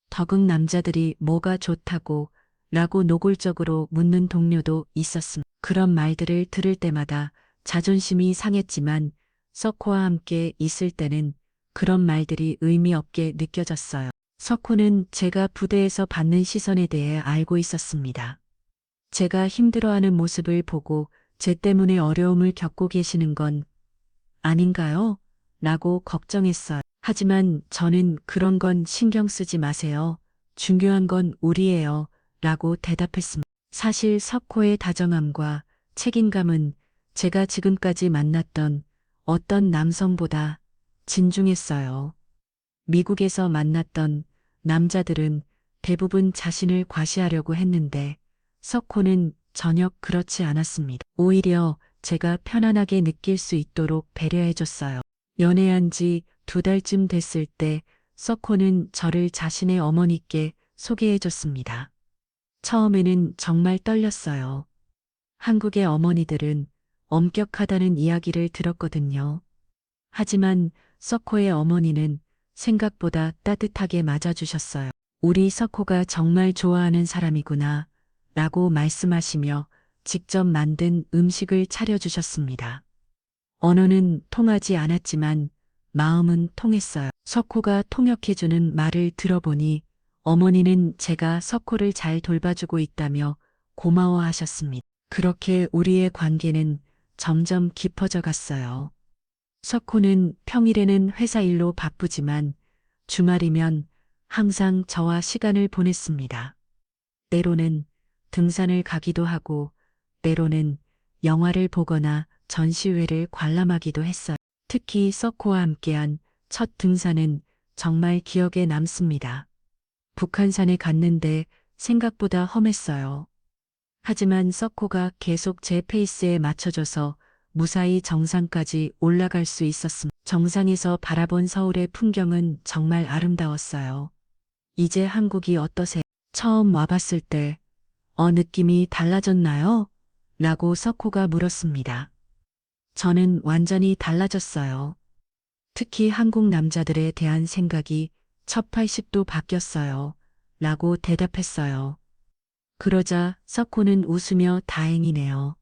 더극 남자들이 뭐가 좋다고 라고 노골적으로 묻는 동료도 있었습니다. 그런 말들을 들을 때마다 자존심이 상했지만 석호와 함께 있을 때는 그런 말들이 의미 없게 느껴졌어요. 석호는 제가 부대에서 받는 시선에 대해 알고 있었습니다. 제가 힘들어하는 모습을 보고 제 때문에 어려움을 겪고 계시는 건 아닌가요? 라고 걱정했어요. 하지만 저는 그런 건 신경 쓰지 마세요. 중요한 건 우리예요. 라고 대답했습니다. 사실 석호의 다정함과 책임감은 제가 지금까지 만났던 어떤 남성보다 진중했어요. 미국에서 만났던 남자들은 대부분 자신을 과시하려고 했는데 석호는 전혀 그렇지 않았습니다. 오히려 제가 편안하게 느낄 수 있도록 배려해줬어요. 연애한 지 2달쯤 됐을 때 석호는 저를 자신의 어머니께 소개해줬습니다. 처음에는 정말 떨렸어요. 한국의 어머니들은 엄격하다는 이야기를 들었거든요. 하지만 석호의 어머니는 생각보다 따뜻하게 맞아주셨어요. 우리 석호가 정말 좋아하는 사람이구나 라고 말씀하시며 직접 만든 음식을 차려주셨습니다. 언어는 통하지 않았지만 마음은 통했어요. 석호가 통역해주는 말을 들어보니 어머니는 제가 석호를 잘 돌봐주고 있다며 고마워하셨습니다. 그렇게 우리의 관계는 점점 깊어져 갔어요. 석호는 평일에는 회사 일로 바쁘지만 주말이면 항상 저와 시간을 보냈습니다. 때로는 등산을 가기도 하고 때로는 영화를 보거나 전시회를 관람하기도 했어요. 특히 석호와 함께한 첫 등산은 정말 기억에 남습니다. 북한산에 갔는데 생각보다 험했어요. 하지만 석호가 계속 제 페이스에 맞춰줘서 무사히 정상까지 올라갈 수 있었습니다. 정상에서 바라본 서울의 풍경은 정말 아름다웠어요. 이제 한국이 어떠세요? 처음 와봤을 때, 느낌이 달라졌나요? 라고 석호가 물었습니다. 저는 완전히 달라졌어요. 특히 한국 남자들에 대한 생각이 180도 바뀌었어요. 라고 대답했어요. 그러자 석호는 웃으며 다행이네요.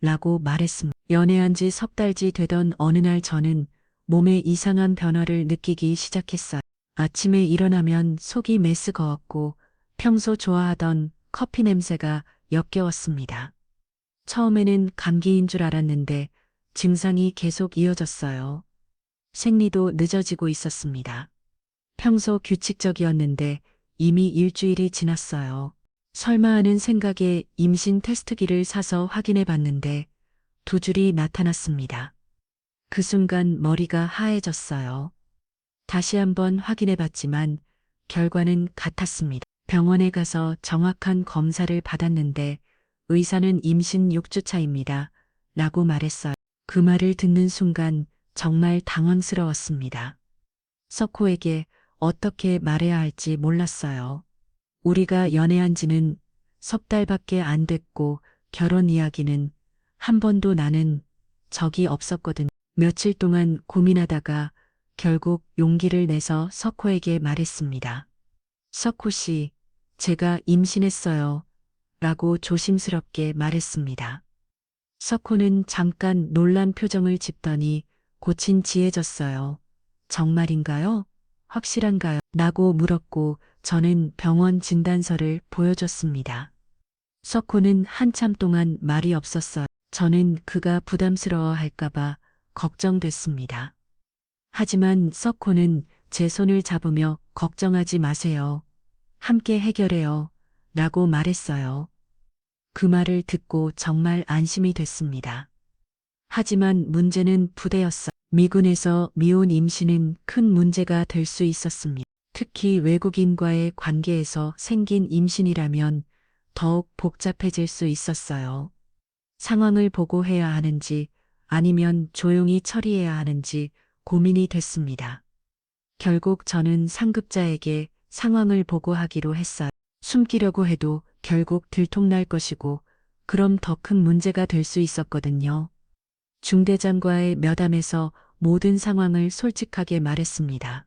라고 말했습니다. 연애한 지 3달지 되던 어느 날 저는 몸에 이상한 변화를 느끼기 시작했어요. 아침에 일어나면 속이 메스거웠고 평소 좋아하던 커피 냄새가 역겨웠습니다. 처음에는 감기인 줄 알았는데 증상이 계속 이어졌어요. 생리도 늦어지고 있었습니다. 평소 규칙적이었는데 이미 일주일이 지났어요. 설마 하는 생각에 임신 테스트기를 사서 확인해 봤는데 2줄이 나타났습니다. 그 순간 머리가 하얘졌어요. 다시 한번 확인해 봤지만 결과는 같았습니다. 병원에 가서 정확한 검사를 받았는데 의사는 임신 6주 차입니다. 라고 말했어요. 그 말을 듣는 순간 정말 당황스러웠습니다. 석호에게 어떻게 말해야 할지 몰랐어요. 우리가 연애한 지는 3달밖에 안 됐고 결혼 이야기는 한 번도 나는 적이 없었거든. 며칠 동안 고민하다가 결국 용기를 내서 석호에게 말했습니다. 석호 씨, 제가 임신했어요. 라고 조심스럽게 말했습니다. 석호는 잠깐 놀란 표정을 짓더니 고친 지혜졌어요. 정말인가요? 확실한가요? 라고 물었고 저는 병원 진단서를 보여줬습니다. 석호는 한참 동안 말이 없었어요. 저는 그가 부담스러워 할까봐 걱정됐습니다. 하지만 석호는 제 손을 잡으며 걱정하지 마세요. 함께 해결해요. 라고 말했어요. 그 말을 듣고 정말 안심이 됐습니다. 하지만 문제는 부대였어요. 미군에서 미혼 임신은 큰 문제가 될 수 있었습니다. 특히 외국인과의 관계에서 생긴 임신이라면 더욱 복잡해질 수 있었어요. 상황을 보고 해야 하는지 아니면 조용히 처리해야 하는지 고민이 됐습니다. 결국 저는 상급자에게 상황을 보고하기로 했어요. 숨기려고 해도 결국 들통날 것이고 그럼 더 큰 문제가 될 수 있었거든요. 중대장과의 면담에서 모든 상황을 솔직하게 말했습니다.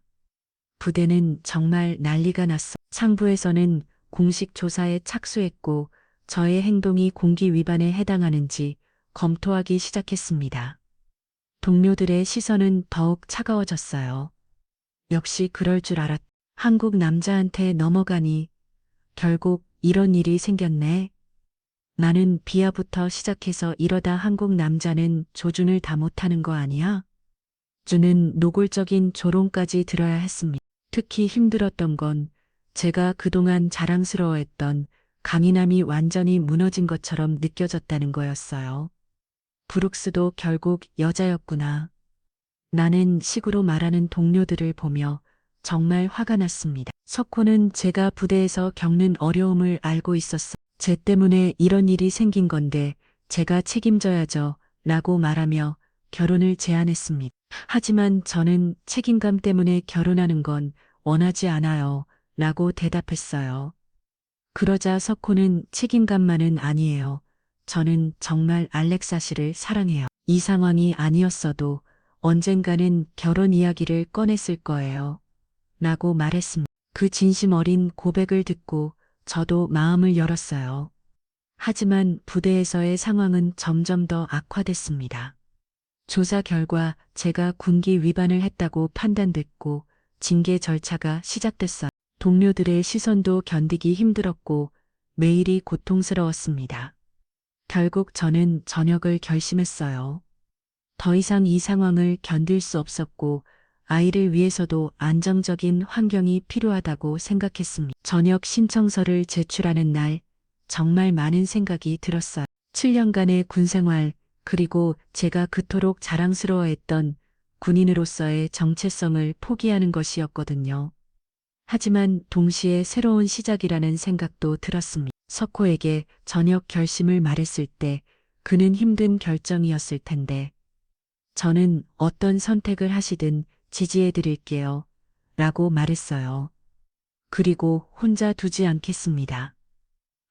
부대는 정말 난리가 났어. 상부에서는 공식 조사에 착수했고 저의 행동이 공기 위반에 해당하는지 검토하기 시작했습니다. 동료들의 시선은 더욱 차가워졌어요. 역시 그럴 줄 알았. 한국 남자한테 넘어가니 결국 이런 일이 생겼네. 나는 비하부터 시작해서 이러다 한국 남자는 조준을 다 못하는 거 아니야? 주는 노골적인 조롱까지 들어야 했습니다. 특히 힘들었던 건 제가 그동안 자랑스러워했던 강인함이 완전히 무너진 것처럼 느껴졌다는 거였어요. 브룩스도 결국 여자였구나. 나는 식으로 말하는 동료들을 보며 정말 화가 났습니다. 석호는 제가 부대에서 겪는 어려움을 알고 있었어. 제 때문에 이런 일이 생긴 건데 제가 책임져야죠. 라고 말하며 결혼을 제안했습니다. 하지만 저는 책임감 때문에 결혼하는 건 원하지 않아요. 라고 대답했어요. 그러자 석호는 책임감만은 아니에요. 저는 정말 알렉사 씨를 사랑해요. 이 상황이 아니었어도 언젠가는 결혼 이야기를 꺼냈을 거예요. 라고 말했습니다. 그 진심 어린 고백을 듣고 저도 마음을 열었어요. 하지만 부대에서의 상황은 점점 더 악화됐습니다. 조사 결과 제가 군기 위반을 했다고 판단됐고 징계 절차가 시작됐어요. 동료들의 시선도 견디기 힘들었고 매일이 고통스러웠습니다. 결국 저는 전역을 결심했어요. 더 이상 이 상황을 견딜 수 없었고 아이를 위해서도 안정적인 환경이 필요하다고 생각했습니다. 전역 신청서를 제출하는 날 정말 많은 생각이 들었어요. 7년간의 군 생활 그리고 제가 그토록 자랑스러워했던 군인으로서의 정체성을 포기하는 것이었거든요. 하지만 동시에 새로운 시작이라는 생각도 들었습니다. 석호에게 전역 결심을 말했을 때 그는 힘든 결정이었을 텐데 저는 어떤 선택을 하시든 지지해 드릴게요. 라고 말했어요. 그리고 혼자 두지 않겠습니다.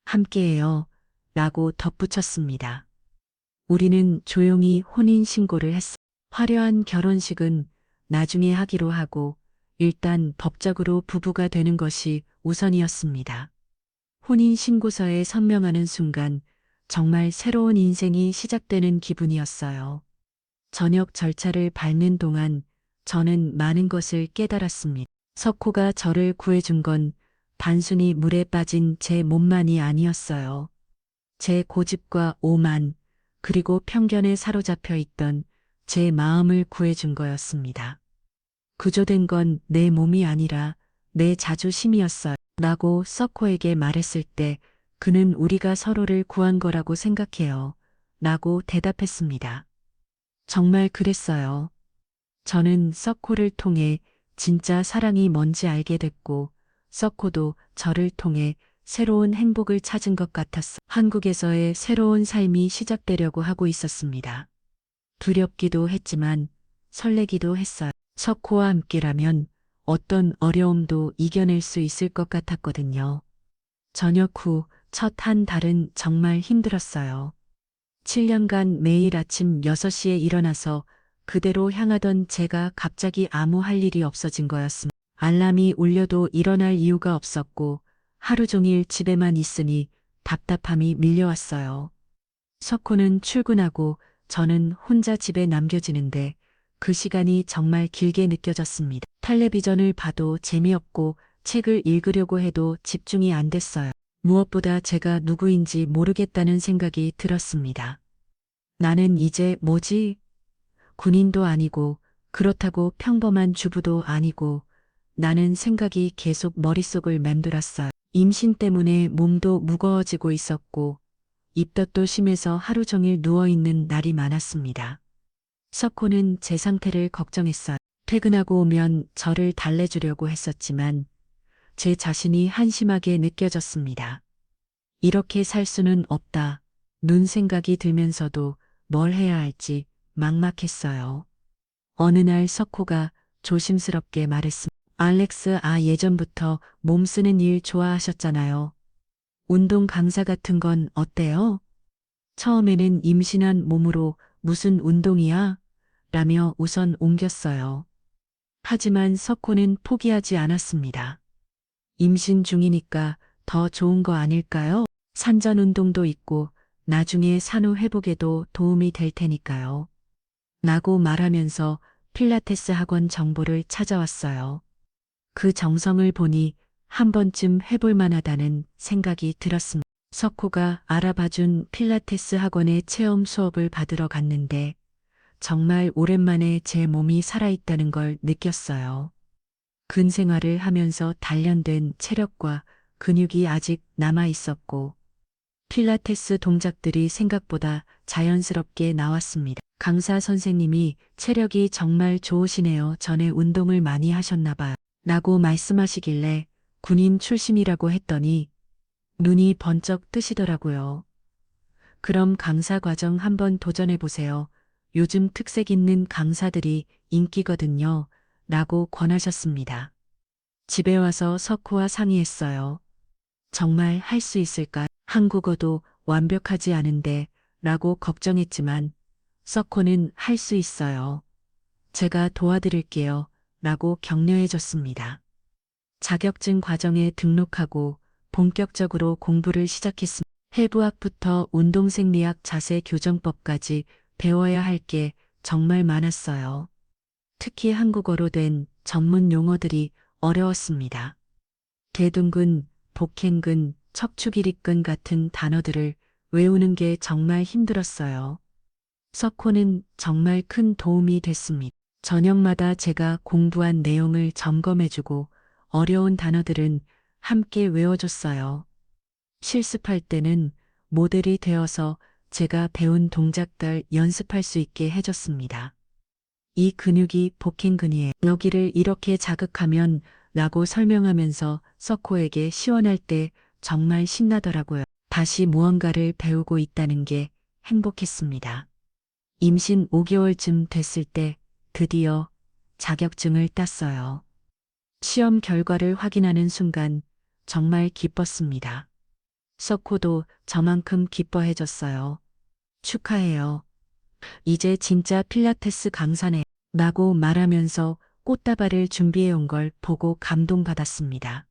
함께해요. 라고 덧붙였습니다. 우리는 조용히 혼인신고를 했어요. 화려한 결혼식은 나중에 하기로 하고 일단 법적으로 부부가 되는 것이 우선이었습니다. 혼인신고서에 서명하는 순간 정말 새로운 인생이 시작되는 기분이었어요. 전역 절차를 밟는 동안 저는 많은 것을 깨달았습니다. 석호가 저를 구해준 건 단순히 물에 빠진 제 몸만이 아니었어요. 제 고집과 오만, 그리고 편견에 사로잡혀 있던 제 마음을 구해준 거였습니다. 구조된 건 내 몸이 아니라 내 자존심이었어요. 라고 석호에게 말했을 때 그는 우리가 서로를 구한 거라고 생각해요. 라고 대답했습니다. 정말 그랬어요. 저는 석호를 통해 진짜 사랑이 뭔지 알게 됐고 석호도 저를 통해 새로운 행복을 찾은 것 같았어. 한국에서의 새로운 삶이 시작되려고 하고 있었습니다. 두렵기도 했지만 설레기도 했어요. 석호와 함께라면 어떤 어려움도 이겨낼 수 있을 것 같았거든요. 전역 후 첫 한 달은 정말 힘들었어요. 7년간 매일 아침 6시에 일어나서 그대로 향하던 제가 갑자기 아무 할 일이 없어진 거였습니다. 알람이 울려도 일어날 이유가 없었고 하루 종일 집에만 있으니 답답함이 밀려왔어요. 석호는 출근하고 저는 혼자 집에 남겨지는데 그 시간이 정말 길게 느껴졌습니다. 텔레비전을 봐도 재미없고 책을 읽으려고 해도 집중이 안 됐어요. 무엇보다 제가 누구인지 모르겠다는 생각이 들었습니다. 나는 이제 뭐지? 군인도 아니고 그렇다고 평범한 주부도 아니고 나는 생각이 계속 머릿속을 맴돌았어요. 임신 때문에 몸도 무거워지고 있었고 입덧도 심해서 하루 종일 누워있는 날이 많았습니다. 석호는 제 상태를 걱정했어요. 퇴근하고 오면 저를 달래주려고 했었지만 제 자신이 한심하게 느껴졌습니다. 이렇게 살 수는 없다. 눈 생각이 들면서도 뭘 해야 할지 막막했어요. 어느 날 석호가 조심스럽게 말했습니다. 알렉스 예전부터 몸 쓰는 일 좋아하셨잖아요. 운동 강사 같은 건 어때요? 처음에는 임신한 몸으로 무슨 운동이야? 라며 우선 옮겼어요. 하지만 석호는 포기하지 않았습니다. 임신 중이니까 더 좋은 거 아닐까요? 산전 운동도 있고 나중에 산후 회복에도 도움이 될 테니까요. 라고 말하면서 필라테스 학원 정보를 찾아왔어요. 그 정성을 보니 한 번쯤 해볼 만하다는 생각이 들었습니다. 석호가 알아봐준 필라테스 학원에 체험 수업을 받으러 갔는데 정말 오랜만에 제 몸이 살아있다는 걸 느꼈어요. 근 생활을 하면서 단련된 체력과 근육이 아직 남아 있었고 필라테스 동작들이 생각보다 자연스럽게 나왔습니다. 강사 선생님이 체력이 정말 좋으시네요. 전에 운동을 많이 하셨나 봐요. 라고 말씀하시길래 군인 출신이라고 했더니 눈이 번쩍 뜨시더라고요. 그럼 강사 과정 한번 도전해 보세요. 요즘 특색 있는 강사들이 인기거든요. 라고 권하셨습니다. 집에 와서 석호와 상의했어요. 정말 할 수 있을까? 한국어도 완벽하지 않은데 라고 걱정했지만 석호는 할 수 있어요. 제가 도와드릴게요. 라고 격려해 줬습니다. 자격증 과정에 등록하고 본격적으로 공부를 시작했습니다. 해부학부터 운동생리학 자세 교정법까지 배워야 할 게 정말 많았어요. 특히 한국어로 된 전문 용어들이 어려웠습니다. 대둔근, 복행근, 척추기립근 같은 단어들을 외우는 게 정말 힘들었어요. 석호는 정말 큰 도움이 됐습니다. 저녁마다 제가 공부한 내용을 점검해주고 어려운 단어들은 함께 외워줬어요. 실습할 때는 모델이 되어서 제가 배운 동작들 연습할 수 있게 해줬습니다. 이 근육이 복행근이에요. 여기를 이렇게 자극하면 라고 설명하면서 석호에게 시원할 때 정말 신나더라고요. 다시 무언가를 배우고 있다는 게 행복했습니다. 임신 5개월쯤 됐을 때 드디어 자격증을 땄어요. 시험 결과를 확인하는 순간 정말 기뻤습니다. 석호도 저만큼 기뻐해줬어요. 축하해요. 이제 진짜 필라테스 강사네. 라고 말하면서 꽃다발을 준비해 온 걸 보고 감동받았습니다.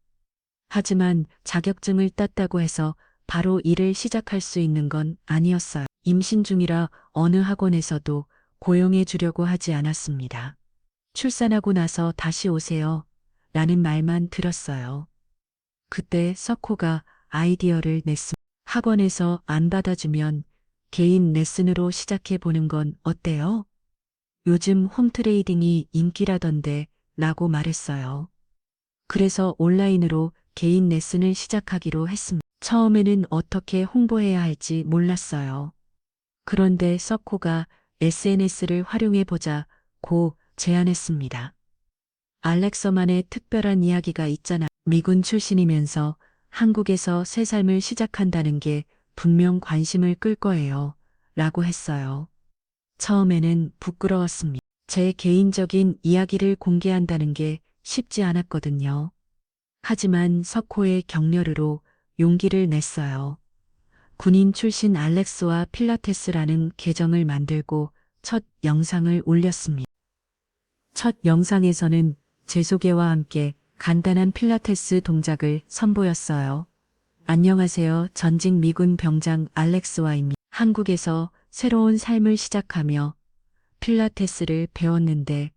하지만 자격증을 땄다고 해서 바로 일을 시작할 수 있는 건 아니었어요. 임신 중이라 어느 학원에서도 고용해 주려고 하지 않았습니다. 출산하고 나서 다시 오세요. 라는 말만 들었어요. 그때 석호가 아이디어를 냈습니다. 학원에서 안 받아주면 개인 레슨으로 시작해 보는 건 어때요? 요즘 홈트레이딩이 인기라던데 라고 말했어요. 그래서 온라인으로 개인 레슨을 시작하기로 했습니다. 처음에는 어떻게 홍보해야 할지 몰랐어요. 그런데 석호가 SNS를 활용해 보자고 제안했습니다. 알렉서만의 특별한 이야기가 있잖아. 미군 출신이면서 한국에서 새 삶을 시작한다는 게 분명 관심을 끌 거예요. 라고 했어요. 처음에는 부끄러웠습니다. 제 개인적인 이야기를 공개한다는 게 쉽지 않았거든요. 하지만 석호의 격려로 용기를 냈어요. 군인 출신 알렉스와 필라테스라는 계정을 만들고 첫 영상을 올렸습니다. 첫 영상에서는 제 소개와 함께 간단한 필라테스 동작을 선보였어요. 안녕하세요. 전직 미군 병장 알렉스와입니다. 한국에서 새로운 삶을 시작하며 필라테스를 배웠는데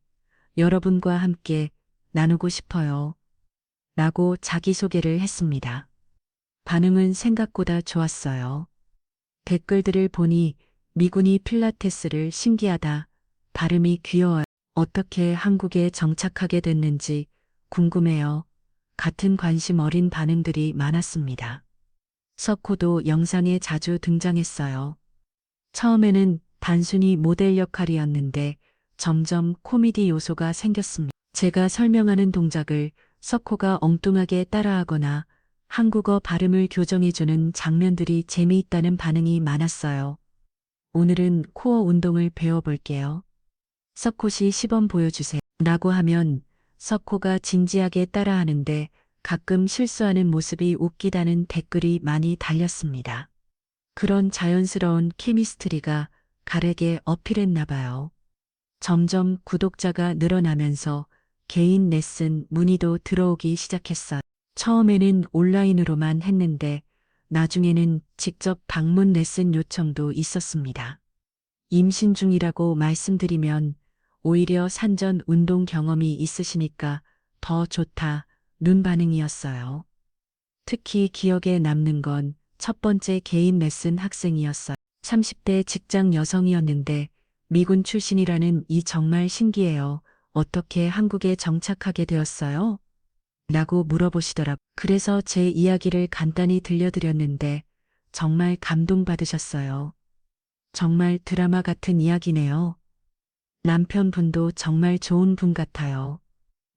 여러분과 함께 나누고 싶어요. 라고 자기소개를 했습니다. 반응은 생각보다 좋았어요. 댓글들을 보니 미군이 필라테스를 신기하다, 발음이 귀여워요. 어떻게 한국에 정착하게 됐는지 궁금해요. 같은 관심 어린 반응들이 많았습니다. 석호도 영상에 자주 등장했어요. 처음에는 단순히 모델 역할이었는데 점점 코미디 요소가 생겼습니다. 제가 설명하는 동작을 석호가 엉뚱하게 따라하거나 한국어 발음을 교정해주는 장면들이 재미있다는 반응이 많았어요. 오늘은 코어 운동을 배워볼게요. 석호씨 시범 보여주세요. 라고 하면 석호가 진지하게 따라하는데 가끔 실수하는 모습이 웃기다는 댓글이 많이 달렸습니다. 그런 자연스러운 케미스트리가 가르게 어필했나 봐요. 점점 구독자가 늘어나면서 개인 레슨 문의도 들어오기 시작했어요. 처음에는 온라인으로만 했는데 나중에는 직접 방문 레슨 요청도 있었습니다. 임신 중이라고 말씀드리면 오히려 산전 운동 경험이 있으시니까 더 좋다, 눈 반응이었어요. 특히 기억에 남는 건 첫 번째 개인 레슨 학생이었어요. 30대 직장 여성이었는데 미군 출신이라는 이 정말 신기해요. 어떻게 한국에 정착하게 되었어요? 라고 물어보시더라고요. 그래서 제 이야기를 간단히 들려드렸는데 정말 감동받으셨어요. 정말 드라마 같은 이야기네요. 남편분도 정말 좋은 분 같아요.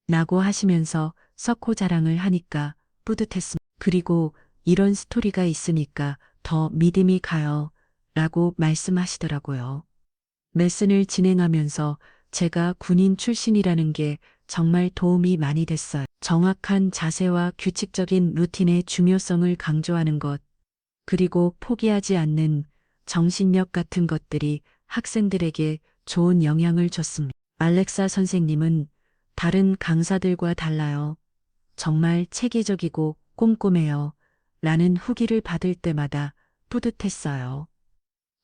라고 하시면서 석호 자랑을 하니까 뿌듯했습니다. 그리고 이런 스토리가 있으니까 더 믿음이 가요. 라고 말씀하시더라고요. 레슨을 진행하면서 제가 군인 출신이라는 게 정말 도움이 많이 됐어요. 정확한 자세와 규칙적인 루틴의 중요성을 강조하는 것, 그리고 포기하지 않는 정신력 같은 것들이 학생들에게 좋은 영향을 줬습니다. 알렉사 선생님은 다른 강사들과 달라요. 정말 체계적이고 꼼꼼해요. 라는 후기를 받을 때마다 뿌듯했어요.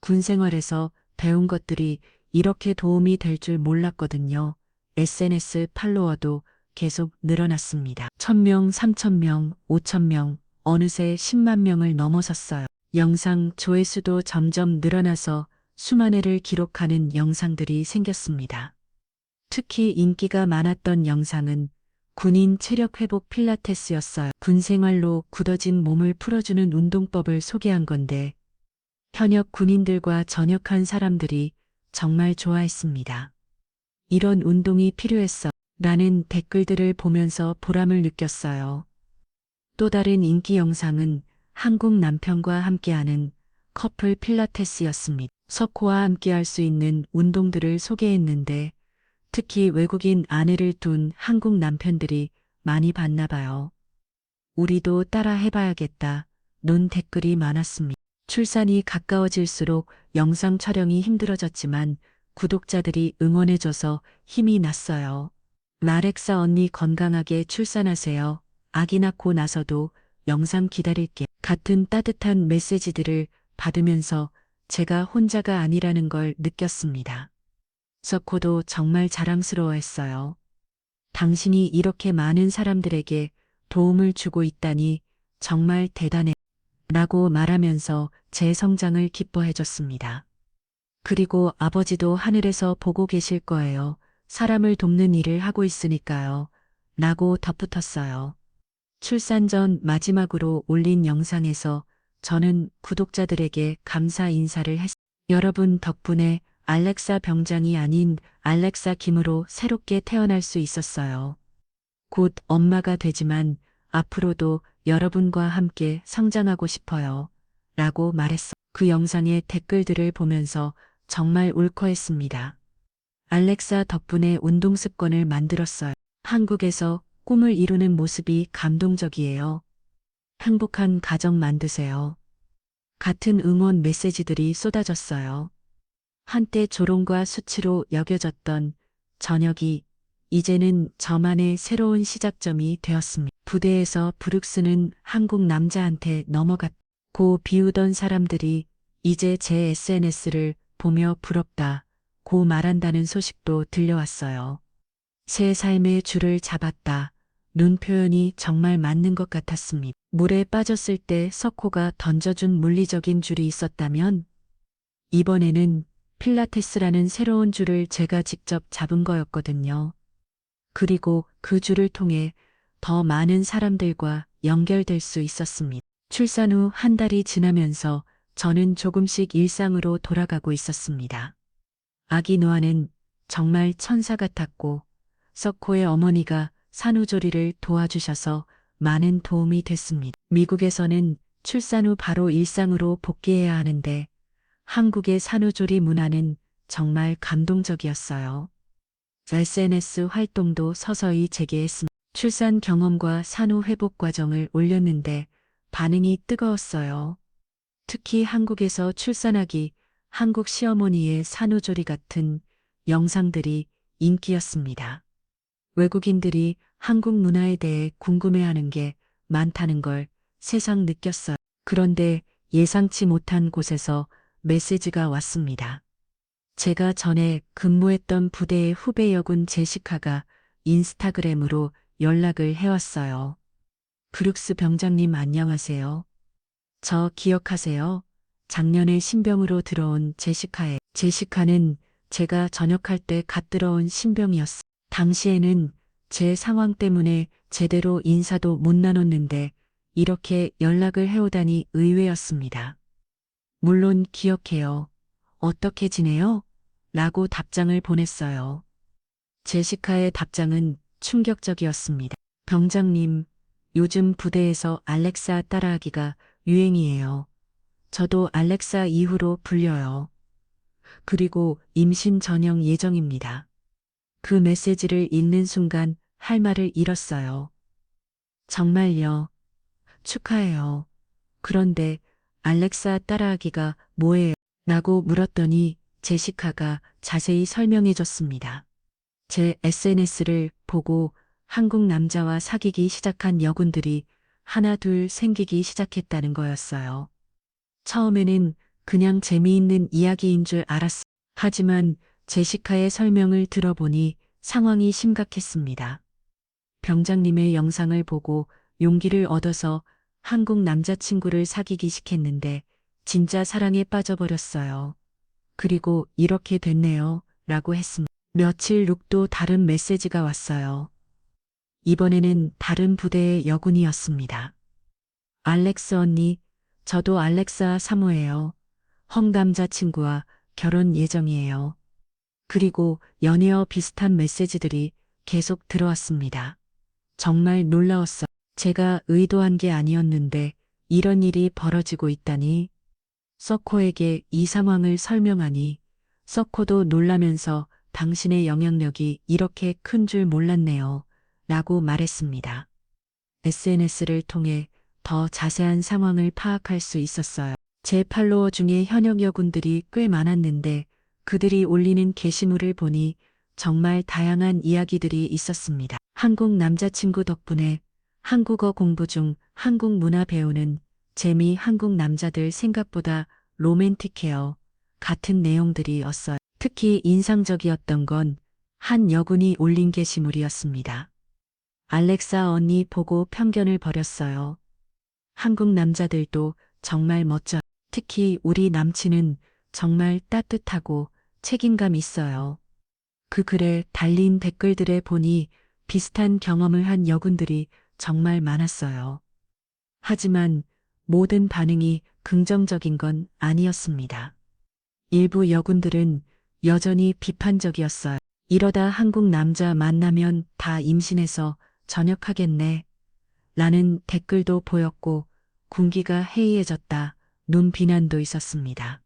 군 생활에서 배운 것들이 이렇게 도움이 될 줄 몰랐거든요. SNS 팔로워도 계속 늘어났습니다. 1000명, 3000명, 5000명, 어느새 10만 명을 넘어섰어요. 영상 조회수도 점점 늘어나서 수만 회를 기록하는 영상들이 생겼습니다. 특히 인기가 많았던 영상은 군인 체력 회복 필라테스였어요. 군 생활로 굳어진 몸을 풀어주는 운동법을 소개한 건데 현역 군인들과 전역한 사람들이 정말 좋아했습니다. 이런 운동이 필요했어. 라는 댓글들을 보면서 보람을 느꼈어요. 또 다른 인기 영상은 한국 남편과 함께하는 커플 필라테스였습니다. 석호와 함께할 수 있는 운동들을 소개했는데 특히 외국인 아내를 둔 한국 남편들이 많이 봤나 봐요. 우리도 따라 해봐야겠다. 는 댓글이 많았습니다. 출산이 가까워질수록 영상 촬영이 힘들어졌지만 구독자들이 응원해줘서 힘이 났어요. 라렉사 언니 건강하게 출산하세요. 아기 낳고 나서도 영상 기다릴게. 같은 따뜻한 메시지들을 받으면서 제가 혼자가 아니라는 걸 느꼈습니다. 석호도 정말 자랑스러워했어요. 당신이 이렇게 많은 사람들에게 도움을 주고 있다니 정말 대단해. 라고 말하면서 제 성장을 기뻐해 줬습니다. 그리고 아버지도 하늘에서 보고 계실 거예요. 사람을 돕는 일을 하고 있으니까요. 라고 덧붙였어요. 출산 전 마지막으로 올린 영상에서 저는 구독자들에게 감사 인사를 했습니다. 여러분 덕분에 알렉사 병장이 아닌 알렉사 김으로 새롭게 태어날 수 있었어요. 곧 엄마가 되지만 앞으로도 여러분과 함께 성장하고 싶어요. 라고 말했어. 그 영상의 댓글들을 보면서 정말 울컥했습니다. 알렉사 덕분에 운동 습관을 만들었어요. 한국에서 꿈을 이루는 모습이 감동적이에요. 행복한 가정 만드세요. 같은 응원 메시지들이 쏟아졌어요. 한때 조롱과 수치로 여겨졌던 저녁이 이제는 저만의 새로운 시작점이 되었습니다. 부대에서 브룩스는 한국 남자한테 넘어갔고 비우던 사람들이 이제 제 SNS를 보며 부럽다 고 말한다는 소식도 들려왔어요. 새 삶의 줄을 잡았다. 눈 표현이 정말 맞는 것 같았습니다. 물에 빠졌을 때 석호가 던져준 물리적인 줄이 있었다면 이번에는 필라테스라는 새로운 줄을 제가 직접 잡은 거였거든요. 그리고 그 줄을 통해 더 많은 사람들과 연결될 수 있었습니다. 출산 후 한 달이 지나면서 저는 조금씩 일상으로 돌아가고 있었습니다. 아기 노아는 정말 천사 같았고 석호의 어머니가 산후조리를 도와주셔서 많은 도움이 됐습니다. 미국에서는 출산 후 바로 일상으로 복귀해야 하는데 한국의 산후조리 문화는 정말 감동적이었어요. SNS 활동도 서서히 재개했습니다. 출산 경험과 산후 회복 과정을 올렸는데 반응이 뜨거웠어요. 특히 한국에서 출산하기, 한국 시어머니의 산후조리 같은 영상들이 인기였습니다. 외국인들이 한국 문화에 대해 궁금해하는 게 많다는 걸 새삼 느꼈어요. 그런데 예상치 못한 곳에서 메시지가 왔습니다. 제가 전에 근무했던 부대의 후배 여군 제시카가 인스타그램으로 연락을 해왔어요. 브룩스 병장님 안녕하세요. 저 기억하세요? 작년에 신병으로 들어온 제시카는 제가 전역할 때 갓 들어온 신병이었어요. 당시에는 제 상황 때문에 제대로 인사도 못 나눴는데 이렇게 연락을 해오다니 의외였습니다. 물론 기억해요. 어떻게 지내요? 라고 답장을 보냈어요. 제시카의 답장은 충격적이었습니다. 병장님, 요즘 부대에서 알렉사 따라하기가 유행이에요. 저도 알렉사 이후로 불려요. 그리고 임신 전형 예정입니다. 그 메시지를 읽는 순간 할 말을 잃었어요. 정말요. 축하해요. 그런데 알렉사 따라하기가 뭐예요? 라고 물었더니 제시카가 자세히 설명해 줬습니다. 제 SNS를 보고 한국 남자와 사귀기 시작한 여군들이 하나 둘 생기기 시작했다는 거였어요. 처음에는 그냥 재미있는 이야기인 줄 알았어요. 하지만 제시카의 설명을 들어보니 상황이 심각했습니다. 병장님의 영상을 보고 용기를 얻어서 한국 남자친구를 사귀기 시작했는데 진짜 사랑에 빠져버렸어요. 그리고 이렇게 됐네요. 라고 했습니다. 며칠 룩도 다른 메시지가 왔어요. 이번에는 다른 부대의 여군이었습니다. 알렉스 언니, 저도 알렉사 사모예요. 헝 남자친구와 결혼 예정이에요. 그리고 연애어 비슷한 메시지들이 계속 들어왔습니다. 정말 놀라웠어요. 제가 의도한 게 아니었는데 이런 일이 벌어지고 있다니. 서코에게 이 상황을 설명하니 서코도 놀라면서 당신의 영향력이 이렇게 큰 줄 몰랐네요. 라고 말했습니다. SNS를 통해 더 자세한 상황을 파악할 수 있었어요. 제 팔로워 중에 현역 여군들이 꽤 많았는데 그들이 올리는 게시물을 보니 정말 다양한 이야기들이 있었습니다. 한국 남자친구 덕분에 한국어 공부 중 한국 문화 배우는 재미 한국 남자들 생각보다 로맨틱해요. 같은 내용들이었어요. 특히 인상적이었던 건 한 여군이 올린 게시물이었습니다. 알렉사 언니 보고 편견을 버렸어요. 한국 남자들도 정말 멋져. 특히 우리 남친은 정말 따뜻하고 책임감 있어요. 그 글에 달린 댓글들에 보니 비슷한 경험을 한 여군들이 정말 많았어요. 하지만 모든 반응이 긍정적인 건 아니었습니다. 일부 여군들은 여전히 비판적이었어요. 이러다 한국 남자 만나면 다 임신해서 전역하겠네. 라는 댓글도 보였고 군기가 해이해졌다. 눈 비난도 있었습니다.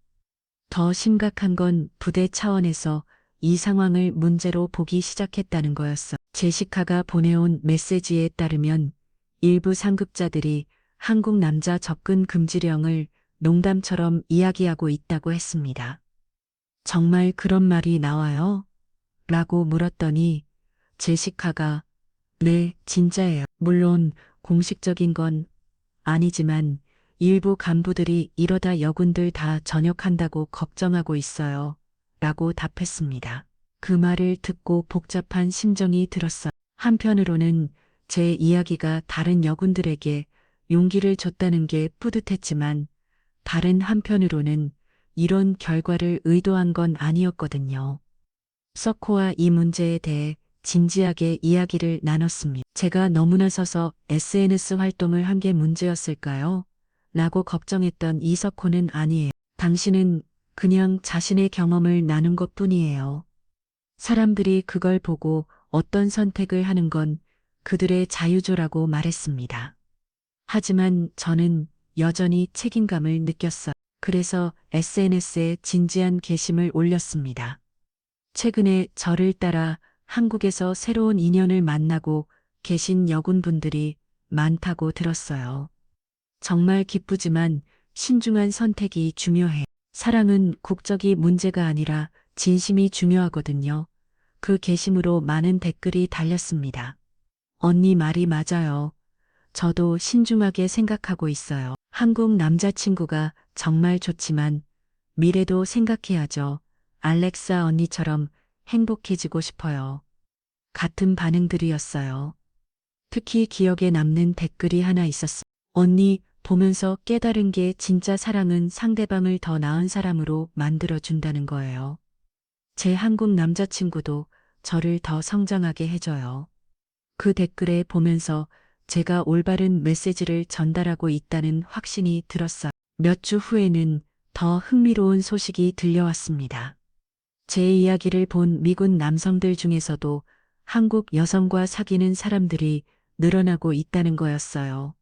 더 심각한 건 부대 차원에서 이 상황을 문제로 보기 시작했다는 거였어. 제시카가 보내온 메시지에 따르면 일부 상급자들이 한국 남자 접근 금지령을 농담처럼 이야기하고 있다고 했습니다. 정말 그런 말이 나와요? 라고 물었더니 제시카가 네, 진짜예요. 물론 공식적인 건 아니지만 일부 간부들이 이러다 여군들 다 전역한다고 걱정하고 있어요. 라고 답했습니다. 그 말을 듣고 복잡한 심정이 들었어요. 한편으로는 제 이야기가 다른 여군들에게 용기를 줬다는 게 뿌듯했지만 다른 한편으로는 이런 결과를 의도한 건 아니었거든요. 서코와 이 문제에 대해 진지하게 이야기를 나눴습니다. 제가 너무나 서서 SNS 활동을 한 게 문제였을까요? 라고 걱정했던 이석호는 아니에요. 당신은 그냥 자신의 경험을 나눈 것 뿐이에요. 사람들이 그걸 보고 어떤 선택을 하는 건 그들의 자유조라고 말했습니다. 하지만 저는 여전히 책임감을 느꼈어요. 그래서 SNS에 진지한 게시물 올렸습니다. 최근에 저를 따라 한국에서 새로운 인연을 만나고 계신 여군분들이 많다고 들었어요. 정말 기쁘지만 신중한 선택이 중요해. 사랑은 국적이 문제가 아니라 진심이 중요하거든요. 그 게시물로 많은 댓글이 달렸습니다. 언니 말이 맞아요. 저도 신중하게 생각하고 있어요. 한국 남자친구가 정말 좋지만 미래도 생각해야죠. 알렉사 언니처럼 행복해지고 싶어요. 같은 반응들이었어요. 특히 기억에 남는 댓글이 하나 있었어요. 언니 보면서 깨달은 게 진짜 사랑은 상대방을 더 나은 사람으로 만들어준다는 거예요. 제 한국 남자친구도 저를 더 성장하게 해줘요. 그 댓글에 보면서 제가 올바른 메시지를 전달하고 있다는 확신이 들었어요. 몇 주 후에는 더 흥미로운 소식이 들려왔습니다. 제 이야기를 본 미군 남성들 중에서도 한국 여성과 사귀는 사람들이 늘어나고 있다는 거였어요.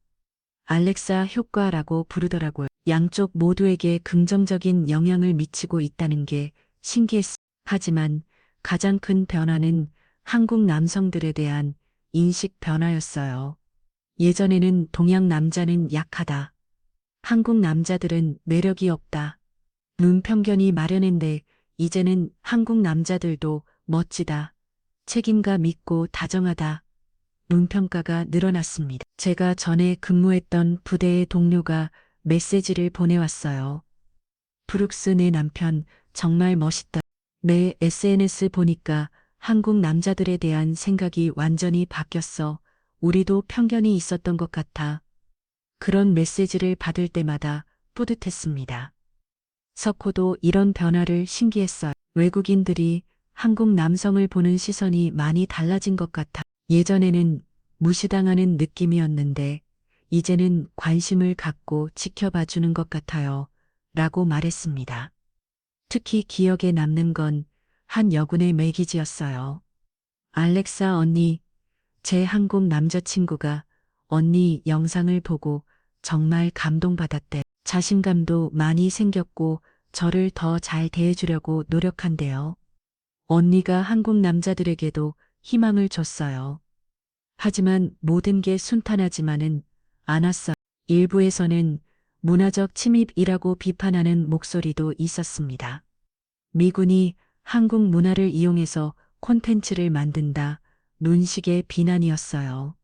알렉사 효과라고 부르더라고요. 양쪽 모두에게 긍정적인 영향을 미치고 있다는 게 신기했습니다. 하지만 가장 큰 변화는 한국 남성들에 대한 인식 변화였어요. 예전에는 동양 남자는 약하다. 한국 남자들은 매력이 없다. 눈편견이 마련인데 이제는 한국 남자들도 멋지다. 책임감 있고 다정하다. 눈평가가 늘어났습니다. 제가 전에 근무했던 부대의 동료가 메시지를 보내왔어요. 브룩스 내 남편 정말 멋있다. 내 SNS 보니까 한국 남자들에 대한 생각이 완전히 바뀌었어. 우리도 편견이 있었던 것 같아. 그런 메시지를 받을 때마다 뿌듯했습니다. 석호도 이런 변화를 신기했어요. 외국인들이 한국 남성을 보는 시선이 많이 달라진 것 같아. 예전에는 무시당하는 느낌이었는데 이제는 관심을 갖고 지켜봐 주는 것 같아요. 라고 말했습니다. 특히 기억에 남는 건 한 여군의 매기지였어요. 알렉사 언니, 제 한국 남자친구가 언니 영상을 보고 정말 감동받았대. 자신감도 많이 생겼고 저를 더 잘 대해주려고 노력한대요. 언니가 한국 남자들에게도 희망을 줬어요. 하지만 모든 게 순탄하지만은 않았어. 일부에서는 문화적 침입이라고 비판하는 목소리도 있었습니다. 미군이 한국 문화를 이용해서 콘텐츠를 만든다. 논식의 비난이었어요.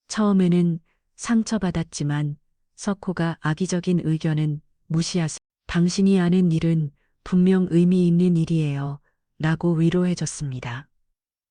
처음에는 상처받았지만 석호가 악의적인 의견은 무시하세요. 당신이 아는 일은 분명 의미 있는 일이에요. 라고 위로해줬습니다.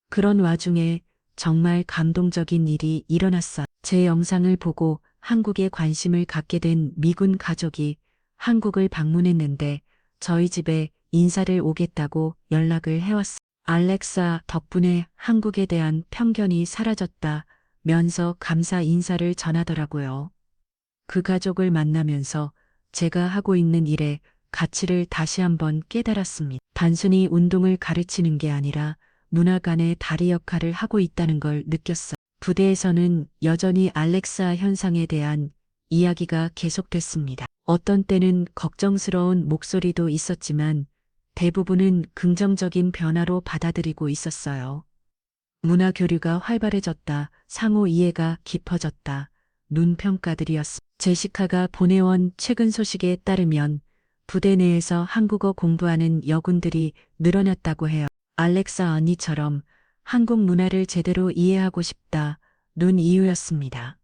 그런 와중에 정말 감동적인 일이 일어났어요. 제 영상을 보고 한국에 관심을 갖게 된 미군 가족이 한국을 방문했는데 저희 집에 인사를 오겠다고 연락을 해왔어요. 알렉사 덕분에 한국에 대한 편견이 사라졌다 면서 감사 인사를 전하더라고요. 그 가족을 만나면서 제가 하고 있는 일의 가치를 다시 한번 깨달았습니다. 단순히 운동을 가르치는 게 아니라 문화 간의 다리 역할을 하고 있다는 걸 느꼈어요. 부대에서는 여전히 알렉사 현상에 대한 이야기가 계속됐습니다. 어떤 때는 걱정스러운 목소리도 있었지만 대부분은 긍정적인 변화로 받아들이고 있었어요. 문화 교류가 활발해졌다. 상호 이해가 깊어졌다. 눈평가들이었습니다. 제시카가 보내온 최근 소식에 따르면 부대 내에서 한국어 공부하는 여군들이 늘어났다고 해요. 알렉사 언니처럼 한국 문화를 제대로 이해하고 싶다. 눈 이유였습니다.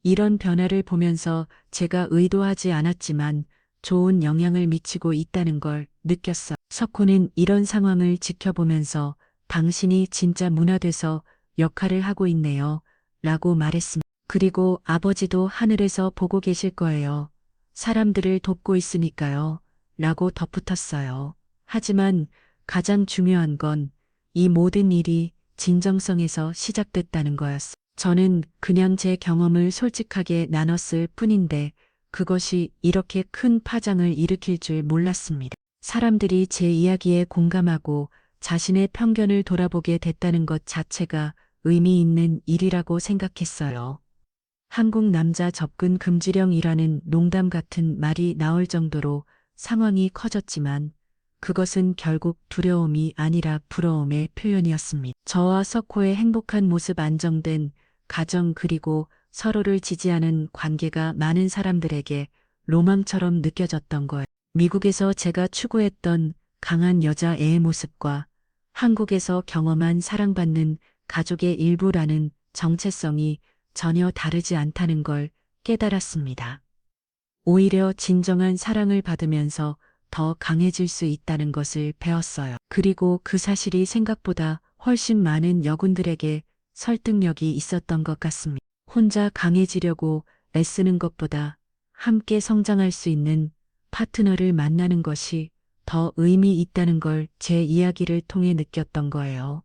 이런 변화를 보면서 제가 의도하지 않았지만 좋은 영향을 미치고 있다는 걸 느꼈어. 석호는 이런 상황을 지켜보면서 당신이 진짜 문화돼서 역할을 하고 있네요. 라고 말했습니다. 그리고 아버지도 하늘에서 보고 계실 거예요. 사람들을 돕고 있으니까요. 라고 덧붙였어요. 하지만 가장 중요한 건 이 모든 일이 진정성에서 시작됐다는 거였어. 저는 그냥 제 경험을 솔직하게 나눴을 뿐인데 그것이 이렇게 큰 파장을 일으킬 줄 몰랐습니다. 사람들이 제 이야기에 공감하고 자신의 편견을 돌아보게 됐다는 것 자체가 의미 있는 일이라고 생각했어요. 한국 남자 접근 금지령이라는 농담 같은 말이 나올 정도로 상황이 커졌지만 그것은 결국 두려움이 아니라 부러움의 표현이었습니다. 저와 석호의 행복한 모습, 안정된 가정, 그리고 서로를 지지하는 관계가 많은 사람들에게 로망처럼 느껴졌던 거예요. 미국에서 제가 추구했던 강한 여자애의 모습과 한국에서 경험한 사랑받는 가족의 일부라는 정체성이 전혀 다르지 않다는 걸 깨달았습니다. 오히려 진정한 사랑을 받으면서 더 강해질 수 있다는 것을 배웠어요. 그리고 그 사실이 생각보다 훨씬 많은 여군들에게 설득력이 있었던 것 같습니다. 혼자 강해지려고 애쓰는 것보다 함께 성장할 수 있는 파트너를 만나는 것이 더 의미 있다는 걸 제 이야기를 통해 느꼈던 거예요.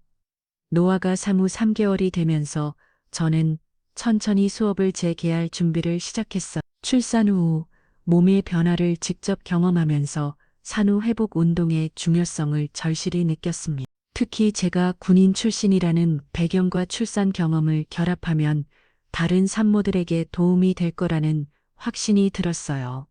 노아가 사무 3개월이 되면서 저는 천천히 수업을 재개할 준비를 시작했어요. 출산 후 몸의 변화를 직접 경험하면서 산후 회복 운동의 중요성을 절실히 느꼈습니다. 특히 제가 군인 출신이라는 배경과 출산 경험을 결합하면 다른 산모들에게 도움이 될 거라는 확신이 들었어요.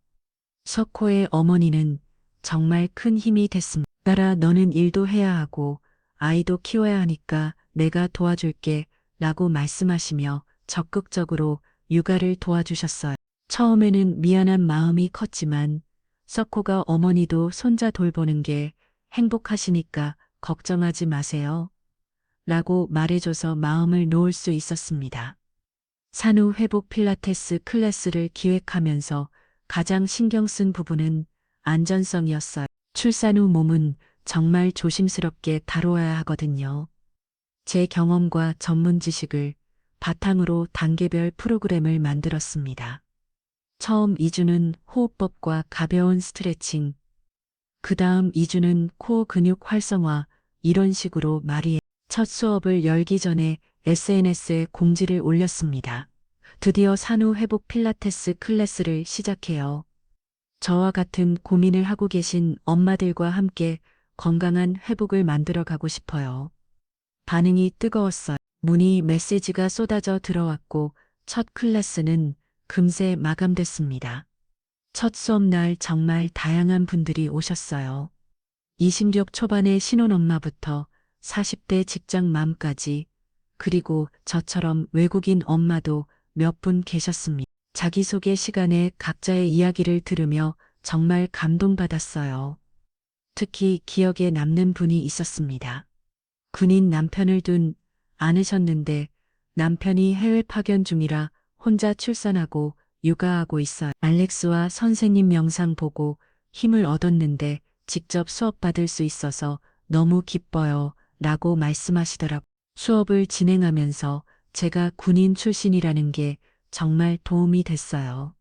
석호의 어머니는 정말 큰 힘이 됐습니다. 딸아, 너는 일도 해야 하고 아이도 키워야 하니까 내가 도와줄게 라고 말씀하시며 적극적으로 육아를 도와주셨어요. 처음에는 미안한 마음이 컸지만 석호가 어머니도 손자 돌보는 게 행복하시니까 걱정하지 마세요 라고 말해줘서 마음을 놓을 수 있었습니다. 산후 회복 필라테스 클래스를 기획하면서 가장 신경 쓴 부분은 안전성이었어요. 출산 후 몸은 정말 조심스럽게 다루어야 하거든요. 제 경험과 전문 지식을 바탕으로 단계별 프로그램을 만들었습니다. 처음 2주는 호흡법과 가벼운 스트레칭, 그 다음 2주는 코어 근육 활성화, 이런 식으로 첫 수업을 열기 전에 SNS에 공지를 올렸습니다. 드디어 산후 회복 필라테스 클래스를 시작해요. 저와 같은 고민을 하고 계신 엄마들과 함께 건강한 회복을 만들어 가고 싶어요. 반응이 뜨거웠어요. 문의 메시지가 쏟아져 들어왔고 첫 클래스는 금세 마감됐습니다. 첫 수업날 정말 다양한 분들이 오셨어요. 20대 초반의 신혼엄마부터 40대 직장맘까지, 그리고 저처럼 외국인 엄마도 몇 분 계셨습니다. 자기소개 시간에 각자의 이야기를 들으며 정말 감동받았어요. 특히 기억에 남는 분이 있었습니다. 군인 남편을 둔 않으셨는데 남편이 해외 파견 중이라 혼자 출산하고 육아하고 있어요. 알렉스와 선생님 영상 보고 힘을 얻었는데 직접 수업 받을 수 있어서 너무 기뻐요 라고 말씀하시더라고요. 수업을 진행하면서 제가 군인 출신이라는 게 정말 도움이 됐어요.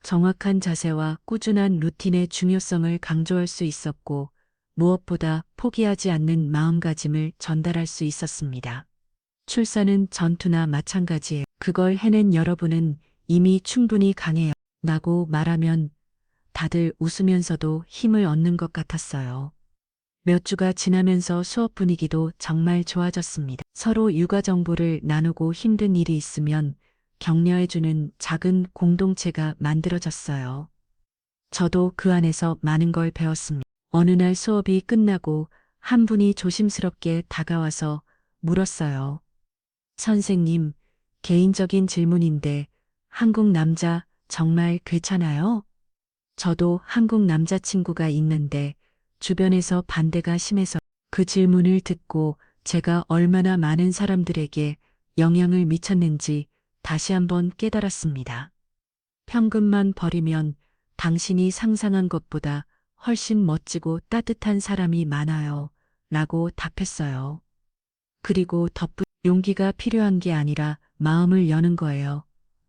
정확한 자세와 꾸준한 루틴의 중요성을 강조할 수 있었고 무엇보다 포기하지 않는 마음가짐을 전달할 수 있었습니다. 출산은 전투나 마찬가지예요. 그걸 해낸 여러분은 이미 충분히 강해요. 라고 말하면 다들 웃으면서도 힘을 얻는 것 같았어요. 몇 주가 지나면서 수업 분위기도 정말 좋아졌습니다. 서로 육아 정보를 나누고 힘든 일이 있으면 격려해주는 작은 공동체가 만들어졌어요. 저도 그 안에서 많은 걸 배웠습니다. 어느 날 수업이 끝나고 한 분이 조심스럽게 다가와서 물었어요. 선생님, 개인적인 질문인데 한국 남자 정말 괜찮아요? 저도 한국 남자친구가 있는데 주변에서 반대가 심해서 그 질문을 듣고 제가 얼마나 많은 사람들에게 영향을 미쳤는지 다시 한번 깨달았습니다. 평균만 버리면 당신이 상상한 것보다 훨씬 멋지고 따뜻한 사람이 많아요. 라고 답했어요. 그리고 용기가 필요한 게 아니라 마음을 여는 거예요.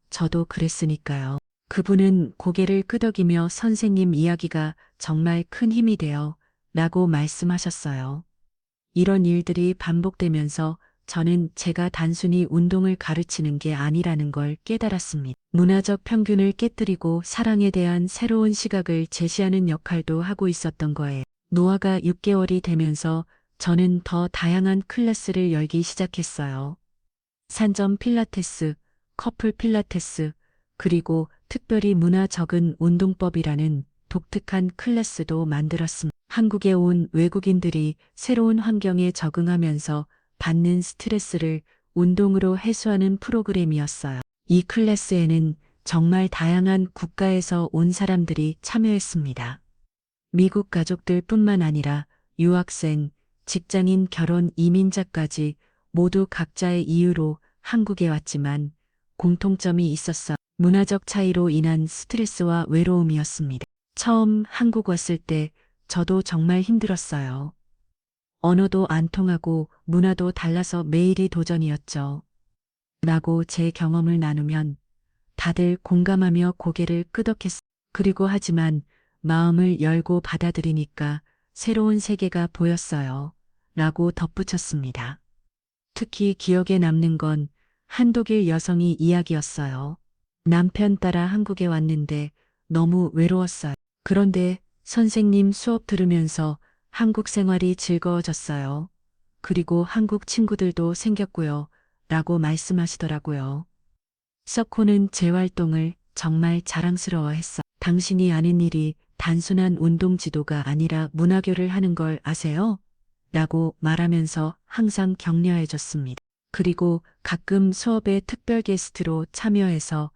저도 그랬으니까요. 그분은 고개를 끄덕이며 선생님 이야기가 정말 큰 힘이 돼요. 라고 말씀하셨어요. 이런 일들이 반복되면서 저는 제가 단순히 운동을 가르치는 게 아니라는 걸 깨달았습니다. 문화적 평균을 깨뜨리고 사랑에 대한 새로운 시각을 제시하는 역할도 하고 있었던 거예요. 노화가 6개월이 되면서 저는 더 다양한 클래스를 열기 시작했어요. 산점 필라테스, 커플 필라테스, 그리고 특별히 문화 적은 운동법이라는 독특한 클래스도 만들었습니다. 한국에 온 외국인들이 새로운 환경에 적응하면서 받는 스트레스를 운동으로 해소하는 프로그램이었어요. 이 클래스에는 정말 다양한 국가에서 온 사람들이 참여했습니다. 미국 가족들 뿐만 아니라 유학생, 직장인, 결혼, 이민자까지 모두 각자의 이유로 한국에 왔지만 공통점이 있었어. 문화적 차이로 인한 스트레스와 외로움이었습니다. 처음 한국 왔을 때 저도 정말 힘들었어요. 언어도 안 통하고 문화도 달라서 매일이 도전이었죠. 라고 제 경험을 나누면 다들 공감하며 고개를 끄덕했어요. 그리고 하지만 마음을 열고 받아들이니까 새로운 세계가 보였어요. 라고 덧붙였습니다. 특히 기억에 남는 건 한독일 여성이 이야기였어요. 남편 따라 한국에 왔는데 너무 외로웠어요. 그런데 선생님 수업 들으면서 한국 생활이 즐거워졌어요. 그리고 한국 친구들도 생겼고요. 라고 말씀하시더라고요. 석호는 제 활동을 정말 자랑스러워했어. 당신이 아는 일이 단순한 운동 지도가 아니라 문화교를 하는 걸 아세요? 라고 말하면서 항상 격려해줬습니다. 그리고 가끔 수업에 특별 게스트로 참여해서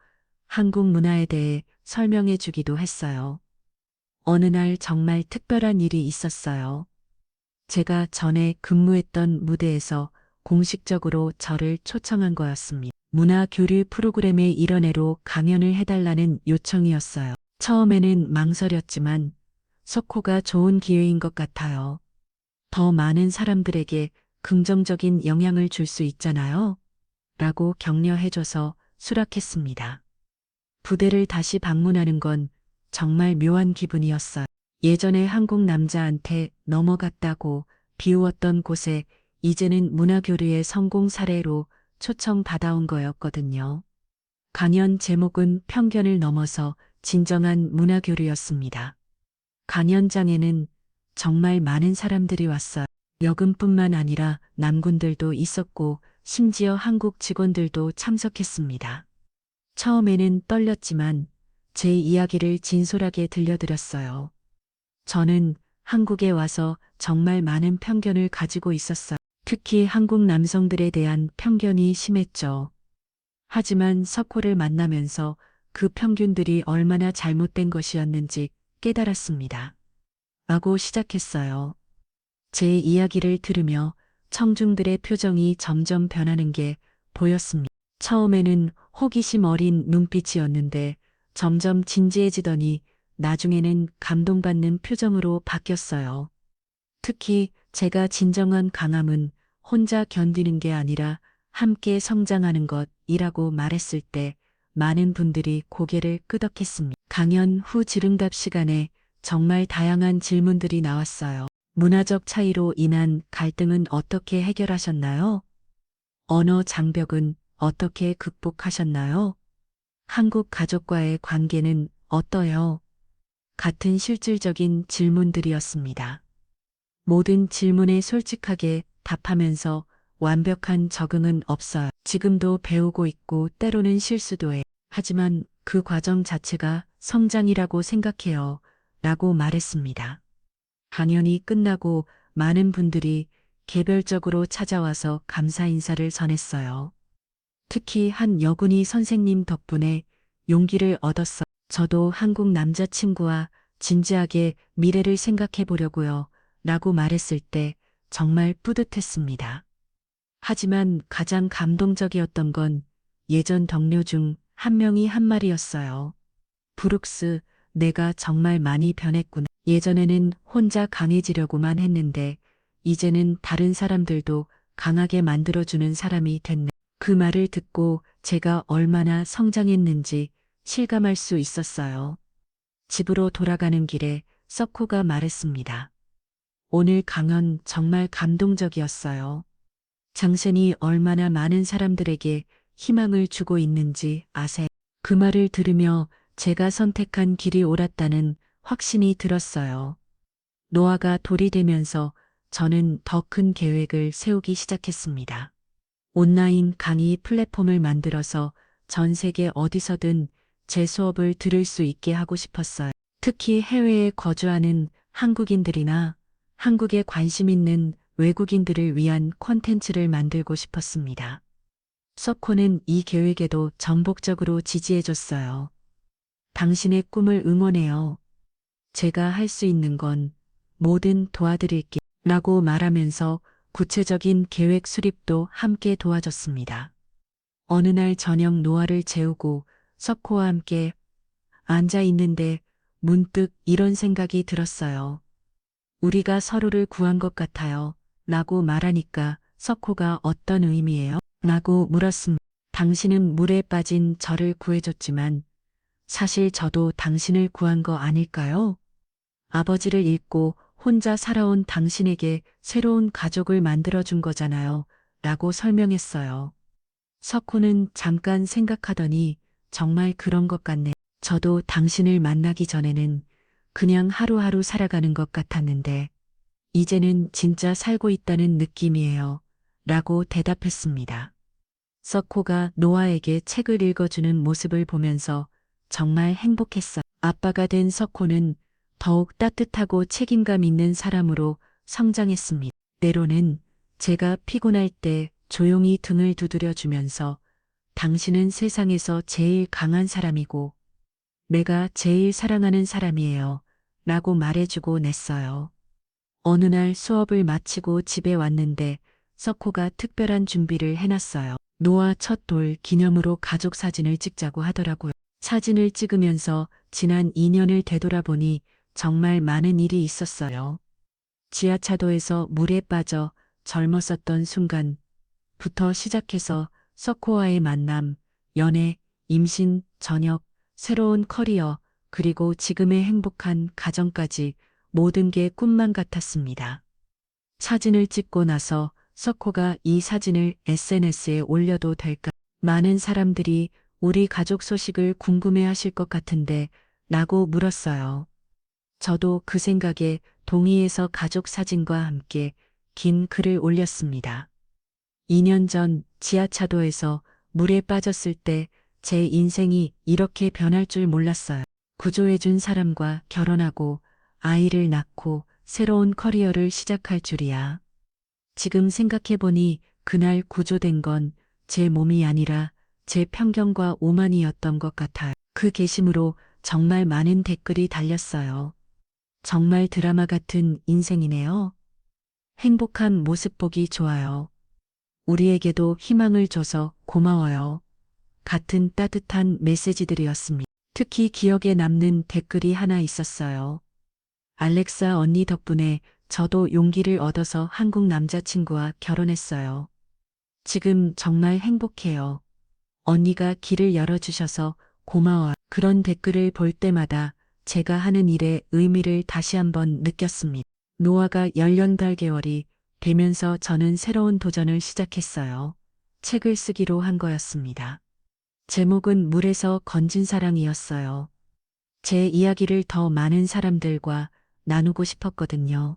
한국 문화에 대해 설명해 주기도 했어요. 어느 날 정말 특별한 일이 있었어요. 제가 전에 근무했던 무대에서 공식적으로 저를 초청한 거였습니다. 문화 교류 프로그램의 일원회로 강연을 해달라는 요청이었어요. 처음에는 망설였지만 석호가 좋은 기회인 것 같아요. 더 많은 사람들에게 긍정적인 영향을 줄 수 있잖아요. 라고 격려해줘서 수락했습니다. 부대를 다시 방문하는 건 정말 묘한 기분이었어요. 예전에 한국 남자한테 넘어갔다고 비우었던 곳에 이제는 문화교류의 성공 사례로 초청받아온 거였거든요. 강연 제목은 편견을 넘어서 진정한 문화교류였습니다. 강연장에는 정말 많은 사람들이 왔어요. 여군뿐만 아니라 남군들도 있었고 심지어 한국 직원들도 참석했습니다. 처음에는 떨렸지만 제 이야기를 진솔하게 들려드렸어요. 저는 한국에 와서 정말 많은 편견을 가지고 있었어요. 특히 한국 남성들에 대한 편견이 심했죠. 하지만 석호를 만나면서 그 편견들이 얼마나 잘못된 것이었는지 깨달았습니다. 라고 시작했어요. 제 이야기를 들으며 청중들의 표정이 점점 변하는 게 보였습니다. 처음에는 호기심 어린 눈빛이었는데 점점 진지해지더니 나중에는 감동받는 표정으로 바뀌었어요. 특히 제가 진정한 강함은 혼자 견디는 게 아니라 함께 성장하는 것이라고 말했을 때 많은 분들이 고개를 끄덕했습니다. 강연 후 질응답 시간에 정말 다양한 질문들이 나왔어요. 문화적 차이로 인한 갈등은 어떻게 해결하셨나요? 언어 장벽은 어떻게 극복하셨나요? 한국 가족과의 관계는 어떠요? 같은 실질적인 질문들이었습니다. 모든 질문에 솔직하게 답하면서 완벽한 적응은 없어요. 지금도 배우고 있고 때로는 실수도 해. 하지만 그 과정 자체가 성장이라고 생각해요. 라고 말했습니다. 강연이 끝나고 많은 분들이 개별적으로 찾아와서 감사 인사를 전했어요. 특히 한 여군이 선생님 덕분에 용기를 얻었어. 저도 한국 남자친구와 진지하게 미래를 생각해 보려고요. 라고 말했을 때 정말 뿌듯했습니다. 하지만 가장 감동적이었던 건 예전 동료 중 한 명이 한 말이었어요. 브룩스, 내가 정말 많이 변했구나. 예전에는 혼자 강해지려고만 했는데 이제는 다른 사람들도 강하게 만들어주는 사람이 됐네. 그 말을 듣고 제가 얼마나 성장했는지 실감할 수 있었어요. 집으로 돌아가는 길에 석호가 말했습니다. 오늘 강연 정말 감동적이었어요. 장센이 얼마나 많은 사람들에게 희망을 주고 있는지 아세요? 그 말을 들으며 제가 선택한 길이 옳았다는 확신이 들었어요. 노아가 돌이 되면서 저는 더 큰 계획을 세우기 시작했습니다. 온라인 강의 플랫폼을 만들어서 전 세계 어디서든 제 수업을 들을 수 있게 하고 싶었어요. 특히 해외에 거주하는 한국인들이나 한국에 관심 있는 외국인들을 위한 콘텐츠를 만들고 싶었습니다. 석호는 이 계획에도 전폭적으로 지지해줬어요. 당신의 꿈을 응원해요. 제가 할 수 있는 건 뭐든 도와드릴게 라고 말하면서 구체적인 계획 수립도 함께 도와줬습니다. 어느 날 저녁 노아를 재우고 석호와 함께 앉아 있는데 문득 이런 생각이 들었어요. 우리가 서로를 구한 것 같아요. 라고 말하니까 석호가 어떤 의미예요? 라고 물었습니다. 당신은 물에 빠진 저를 구해줬지만 사실 저도 당신을 구한 거 아닐까요? 아버지를 잃고 혼자 살아온 당신에게 새로운 가족을 만들어준 거잖아요. 라고 설명했어요. 석호는 잠깐 생각하더니 정말 그런 것 같네. 저도 당신을 만나기 전에는 그냥 하루하루 살아가는 것 같았는데 이제는 진짜 살고 있다는 느낌이에요. 라고 대답했습니다. 석호가 노아에게 책을 읽어주는 모습을 보면서 정말 행복했어요. 아빠가 된 석호는 더욱 따뜻하고 책임감 있는 사람으로 성장했습니다. 때로는 제가 피곤할 때 조용히 등을 두드려 주면서 당신은 세상에서 제일 강한 사람이고 내가 제일 사랑하는 사람이에요. 라고 말해주고 냈어요. 어느 날 수업을 마치고 집에 왔는데 석호가 특별한 준비를 해놨어요. 노아 첫 돌 기념으로 가족 사진을 찍자고 하더라고요. 사진을 찍으면서 지난 2년을 되돌아보니 정말 많은 일이 있었어요. 지하차도에서 물에 빠져 젊었었던 순간부터 시작해서 석호와의 만남, 연애, 임신, 전역, 새로운 커리어, 그리고 지금의 행복한 가정까지 모든 게 꿈만 같았습니다. 사진을 찍고 나서 석호가 이 사진을 SNS에 올려도 될까? 많은 사람들이 우리 가족 소식을 궁금해 하실 것 같은데 라고 물었어요. 저도 그 생각에 동의해서 가족 사진과 함께 긴 글을 올렸습니다. 2년 전 지하차도에서 물에 빠졌을 때 제 인생이 이렇게 변할 줄 몰랐어요. 구조해준 사람과 결혼하고 아이를 낳고 새로운 커리어를 시작할 줄이야. 지금 생각해보니 그날 구조된 건 제 몸이 아니라 제 편견과 오만이었던 것 같아요. 그 게시물로 정말 많은 댓글이 달렸어요. 정말 드라마 같은 인생이네요. 행복한 모습 보기 좋아요. 우리에게도 희망을 줘서 고마워요. 같은 따뜻한 메시지들이었습니다. 특히 기억에 남는 댓글이 하나 있었어요. 알렉사 언니 덕분에 저도 용기를 얻어서 한국 남자친구와 결혼했어요. 지금 정말 행복해요. 언니가 길을 열어주셔서 고마워요. 그런 댓글을 볼 때마다 제가 하는 일의 의미를 다시 한번 느꼈습니다. 노아가 18개월이 되면서 저는 새로운 도전을 시작했어요. 책을 쓰기로 한 거였습니다. 제목은 물에서 건진 사랑이었어요. 제 이야기를 더 많은 사람들과 나누고 싶었거든요.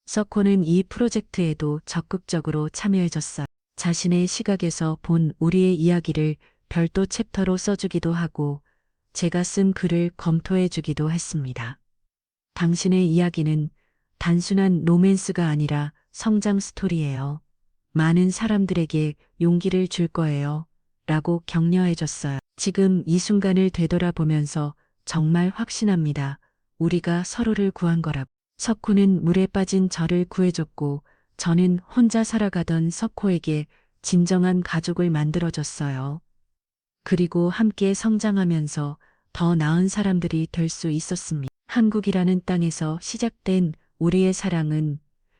석호는 이 프로젝트에도 적극적으로 참여해줬어요. 자신의 시각에서 본 우리의 이야기를 별도 챕터로 써주기도 하고 제가 쓴 글을 검토해주기도 했습니다. 당신의 이야기는 단순한 로맨스가 아니라 성장 스토리예요. 많은 사람들에게 용기를 줄 거예요. 라고 격려해줬어요. 지금 이 순간을 되돌아보면서 정말 확신합니다. 우리가 서로를 구한 거라고. 석호는 물에 빠진 저를 구해줬고 저는 혼자 살아가던 석호에게 진정한 가족을 만들어줬어요. 그리고 함께 성장하면서 더 나은 사람들이 될 수 있었습니다. 한국이라는 땅에서 시작된 우리의 사랑은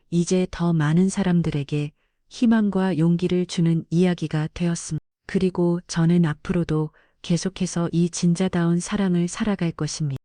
이제 더 많은 사람들에게 희망과 용기를 주는 이야기가 되었습니다. 그리고 저는 앞으로도 계속해서 이 진짜다운 사랑을 살아갈 것입니다.